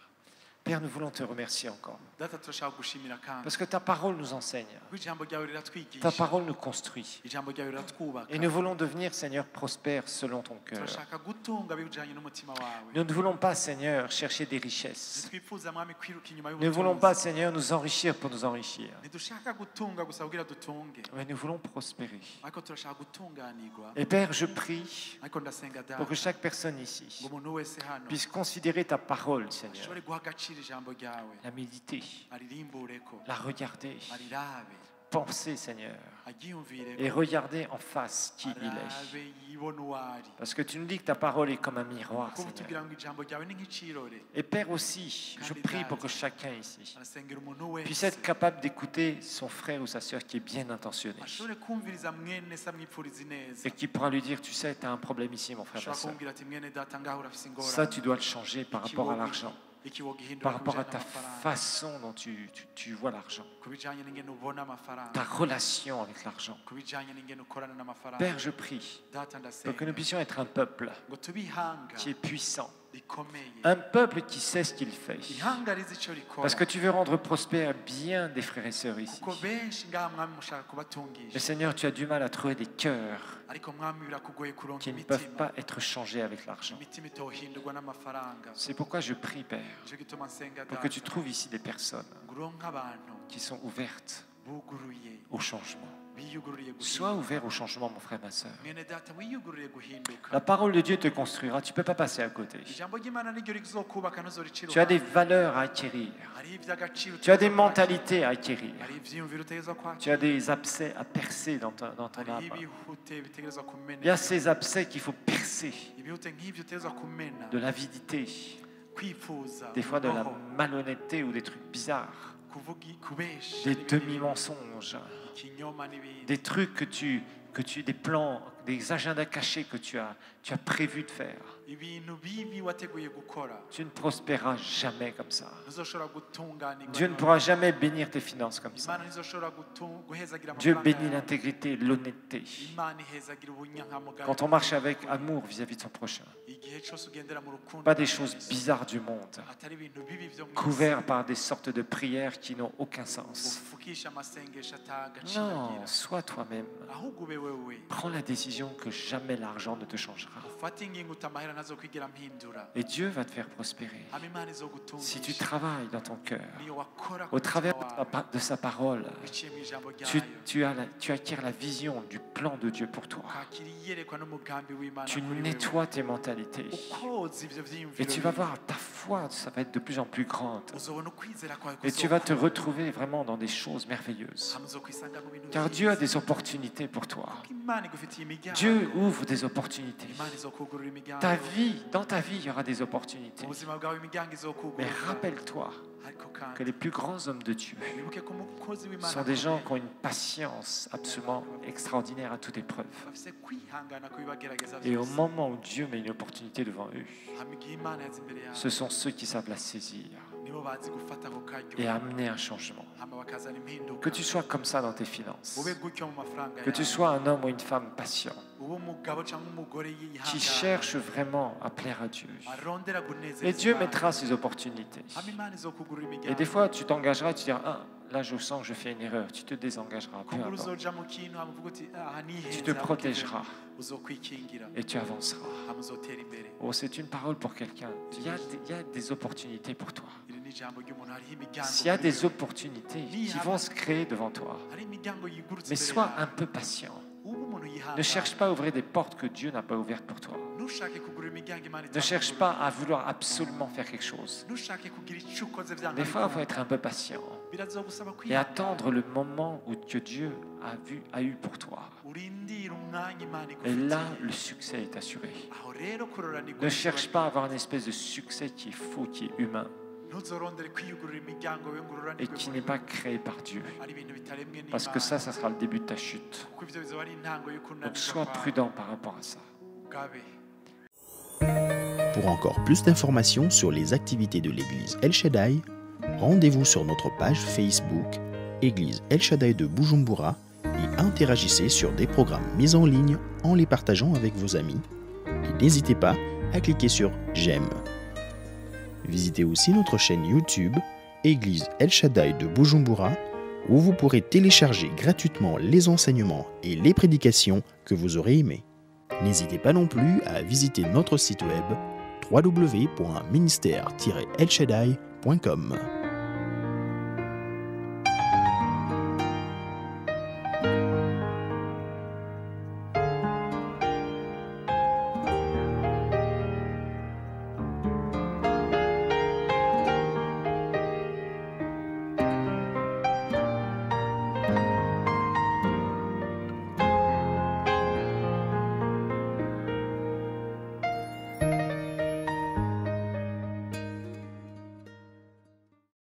A: Père, nous voulons te remercier encore.
B: data turashaka gushimira kandi
A: Parce que ta parole nous enseigne.
B: kuko ijambo ryawe
A: Ta
B: riratwigisha
A: parole nous construit.
B: ijambo ryawe riratwubaka.
A: Et nous voulons devenir, Seigneur, prospères selon ton cœur.
B: turashaka gutunga bijanye n'umutima wawe.
A: Nous ne voulons pas, Seigneur, chercher des richesses.
B: ntitwifuza mwami kwiruka inyuma
A: Nous ne voulons pas,
B: y'ubutunzi.
A: Seigneur, nous enrichir pour nous enrichir.
B: ntidushaka gutunga gusa kugira dutunge
A: Mais nous voulons prospérer.
B: ariko turashaka gutunganirwa.
A: Et Père, je prie
B: ariko ndasenga
A: pour que
B: data
A: chaque personne ici
B: ngo umuntu wese hano
A: puisse considérer ta parole, Seigneur,
B: ashobore guha agaciro ijambo ryawe
A: la méditer,
B: aririmbureko
A: la regarder,
B: arirabe
A: penser, Seigneur,
B: aryiyumvireko
A: et regarder en face qui il est.
B: arabe yibone uwo ari.
A: Parce que tu nous dis que ta parole est comme un miroir,
B: kuko
A: Seigneur.
B: tugira ngo ijambo ryawe ni nk'icirore.
A: Et Père aussi, je prie pour que chacun ici
B: arasengera umuntu
A: puisse
B: wese
A: être capable d'écouter son frère ou sa sœur qui est bien intentionné
B: ashobore kumviriza mwene se amwipfuriza ineza.
A: et qui pourra lui dire, tu sais, tu as un problème ici, mon frère, ma
B: ashobora
A: sœur.
B: kumubwira ati mwene data ngaho urafise
A: Ça,
B: ingorane.
A: tu dois le changer par rapport à l'argent,
B: iki wogihindura
A: par
B: ku
A: rapport à
B: bijanye
A: ta
B: n'amafaranga.
A: façon dont tu vois l'argent,
B: ku bijanye n'ingene ubona amafaranga.
A: ta relation avec l'argent.
B: ku bijanye n'ingene ukorana n'amafaranga.
A: Père, je prie
B: data
A: pour que
B: ndasenga
A: nous puissions être un peuple
B: ngo tube ihanga
A: qui est puissant,
B: rikomeye.
A: un peuple qui sait ce qu'il fait.
B: ihanga rizi ico rikora.
A: Parce que tu veux rendre prospère bien des frères et sœurs ici.
B: kuko benshi ngaha mwami mushaka
A: Mais
B: kubatungisha
A: Seigneur, tu as du mal à trouver des cœurs
B: ariko mwami birakugoye kuronka
A: qui ne peuvent
B: imitima.
A: pas être changés avec l'argent.
B: imitima itohindurwa n'amafaranga.
A: C'est pourquoi je prie, Père,
B: nico gituma nsenga
A: pour que tu
B: data
A: trouves ici des personnes
B: ngo uronke abantu
A: qui sont ouvertes
B: buguruye
A: au changement.
B: biyugururiye
A: Sois
B: guhinduka.
A: ouvert au changement, mon frère, ma sœur.
B: mwene data wiyugururiye guhinduka.
A: La parole de Dieu te construira, tu ne peux pas passer à côté.
B: ijambo ry'imana niryo rizokubaka ntuzoricira
A: Tu as des
B: uruhande.
A: valeurs à acquérir.
B: hariho ivy'agaciro
A: Tu as des
B: utegerezwa kwakira.
A: mentalités à acquérir.
B: hariho ivyiyumviro utegerezwa
A: Tu
B: kwakira.
A: as des abcès à percer dans ton
B: hariho
A: âme.
B: ibihute bitegerezwa
A: Il y a
B: kumena.
A: ces abcès qu'il faut percer.
B: ibihute nk'ivyo utegerezwa kumena.
A: De l'avidité,
B: kwifuza
A: des fois de la
B: urugoho,
A: malhonnêteté ou des trucs bizarres.
B: kubesha
A: Des
B: n'ibindi
A: demi-mensonges.
B: ikinyoma n'ibindi.
A: Des trucs des plans, des agendas cachés que tu as prévu de faire.
B: ibintu bibi wateguye gukora
A: Tu ne prospéreras jamais comme ça.
B: ntuzoshobora gutunganirwa
A: Dieu ne
B: n'ibintu.
A: pourra jamais bénir tes finances comme ça.
B: imana ntizoshobora guhezagira
A: Dieu
B: amafaranga
A: bénit
B: yawe.
A: l'intégrité, l'honnêteté.
B: imana ihezagira ubunyankamugayo.
A: Quand on marche avec amour vis-à-vis de son prochain.
B: igihe cyose ugendera mu rukundo
A: Pas des choses bizarres du monde,
B: atari ibintu bibi vyo mu isi.
A: couverts par des sortes de prières qui n'ont aucun sens.
B: ufukisha amasengesho atagaciro
A: Non,
B: agira.
A: sois toi-même.
B: ahubwo ube wewe
A: Prends la décision que jamais l'argent ne te changera.
B: ufate ingingo utamahera ntazokwigira mpindura.
A: Et Dieu va te faire prospérer.
B: hama imana
A: Si tu
B: izogutungisha
A: travailles dans ton cœur,
B: niyo wakora ku
A: au travers
B: mutima wawe,
A: de sa parole,
B: biciye mu ijambo
A: tu
B: ryayo
A: acquiers la vision du plan de Dieu pour toi.
B: ukakira iyerekwa n'umugambi w'imana
A: Tu
B: kuri wewe.
A: nettoies tes mentalités.
B: ukoza ivyo
A: Et
B: vyiyumviro
A: tu vas
B: bibi.
A: voir, ta foi, ça va être de plus en plus grande.
B: uzobona ukwizera kwawe
A: Et tu vas te
B: kuzokura.
A: retrouver vraiment dans des choses merveilleuses.
B: hama uzokwisanga mu bintu
A: Car
B: vyiza.
A: Dieu a des opportunités pour toi.
B: Kuko imana igufitiye imiryango.
A: Dieu ouvre des opportunités.
B: imana izokugurura imiryango.
A: Ta vie, dans ta vie, il y aura des opportunités.
B: mu buzima bwawe imiryango
A: Mais
B: izokugurura.
A: rappelle-toi
B: ariko
A: que
B: kandi
A: les plus grands hommes de Dieu
B: wibuke ko umukozi w'Imana
A: sont des gens qui ont une patience absolument extraordinaire à toute épreuve.
B: bafise kwihangana ku bibagerageza
A: Et au
B: byose
A: moment où Dieu met une opportunité devant eux,
B: hama igihe Imana yaza imbere yawe
A: ce sont ceux qui savent la saisir
B: nibo bazi gufata ako karyo
A: et amener un changement.
B: hama bakazana impinduka
A: Que tu sois comme ça dans tes finances,
B: ube gutyo mu mafaranga
A: que tu
B: yawe
A: sois un homme ou une femme patient,
B: ube umugabo cyangwa umugore
A: qui
B: yihangana
A: cherche vraiment à plaire à Dieu.
B: arondera kunezeza
A: Et Dieu
B: Imana.
A: mettra ses opportunités.
B: hama Imana izokugurira
A: Et
B: imiryango
A: des fois, tu t'engageras, tu diras, ah, là je sens que je fais une erreur. Tu te désengageras, peu
B: kumbura
A: importe.
B: uzoja mu kintu hama uvuga uti aha nihenze
A: Tu te protégeras
B: uzokwikingira
A: et tu avanceras.
B: hama uzotera imbere
A: Oh, c'est une parole pour quelqu'un. Il y a des opportunités pour toi.
B: iri ni ijambo ry'umuntu hariho imiryango
A: S'il y a
B: kuri
A: des
B: wewe.
A: opportunités qui vont se créer devant toi,
B: hari imiryango yigurutse
A: mais
B: imbere
A: sois
B: yawe.
A: un peu patient.
B: ube umuntu
A: Ne
B: yihangana
A: cherche pas à ouvrir des portes que Dieu n'a pas ouvertes pour toi.
B: ntushake kugura imiryango Imana
A: Ne cherche
B: itakugurira.
A: pas à vouloir absolument faire quelque chose.
B: ntushake kugira icyo ukoze byanga
A: Des fois, il faut
B: bikunda.
A: être un peu patient
B: birazogusaba
A: et
B: kwihangana
A: attendre le moment où que Dieu a eu pour toi.
B: urindire umwanya Imana
A: Et là,
B: igufitiye
A: le succès est assuré.
B: aho rero kuroranirwa
A: Ne cherche pas à avoir une espèce de succès qui est faux, qui est humain
B: ntuzorondere kwiyugurura imiryango we ngo
A: et
B: uroranirwe
A: qui
B: muri
A: n'est
B: we.
A: pas créé par Dieu.
B: ari ibintu bitaremwe
A: Parce que
B: n'Imana
A: ça sera le début de ta chute.
B: kuko ivyo bizoba ari intango
A: Donc
B: y'ukunanirwa
A: sois
B: kwawe.
A: prudent par rapport à ça.
B: Ugabe.
C: Pour encore plus d'informations sur les activités de l'église El Shaddai, rendez-vous sur notre page Facebook Église El Shaddai de Bujumbura et interagissez sur des programmes mis en ligne en les partageant avec vos amis. Et n'hésitez pas à cliquer sur J'aime. Visitez aussi notre chaîne YouTube Église El Shaddai de Bujumbura où vous pourrez télécharger gratuitement les enseignements et les prédications que vous aurez aimés. N'hésitez pas non plus à visiter notre site web www.ministère-elshaddai.com.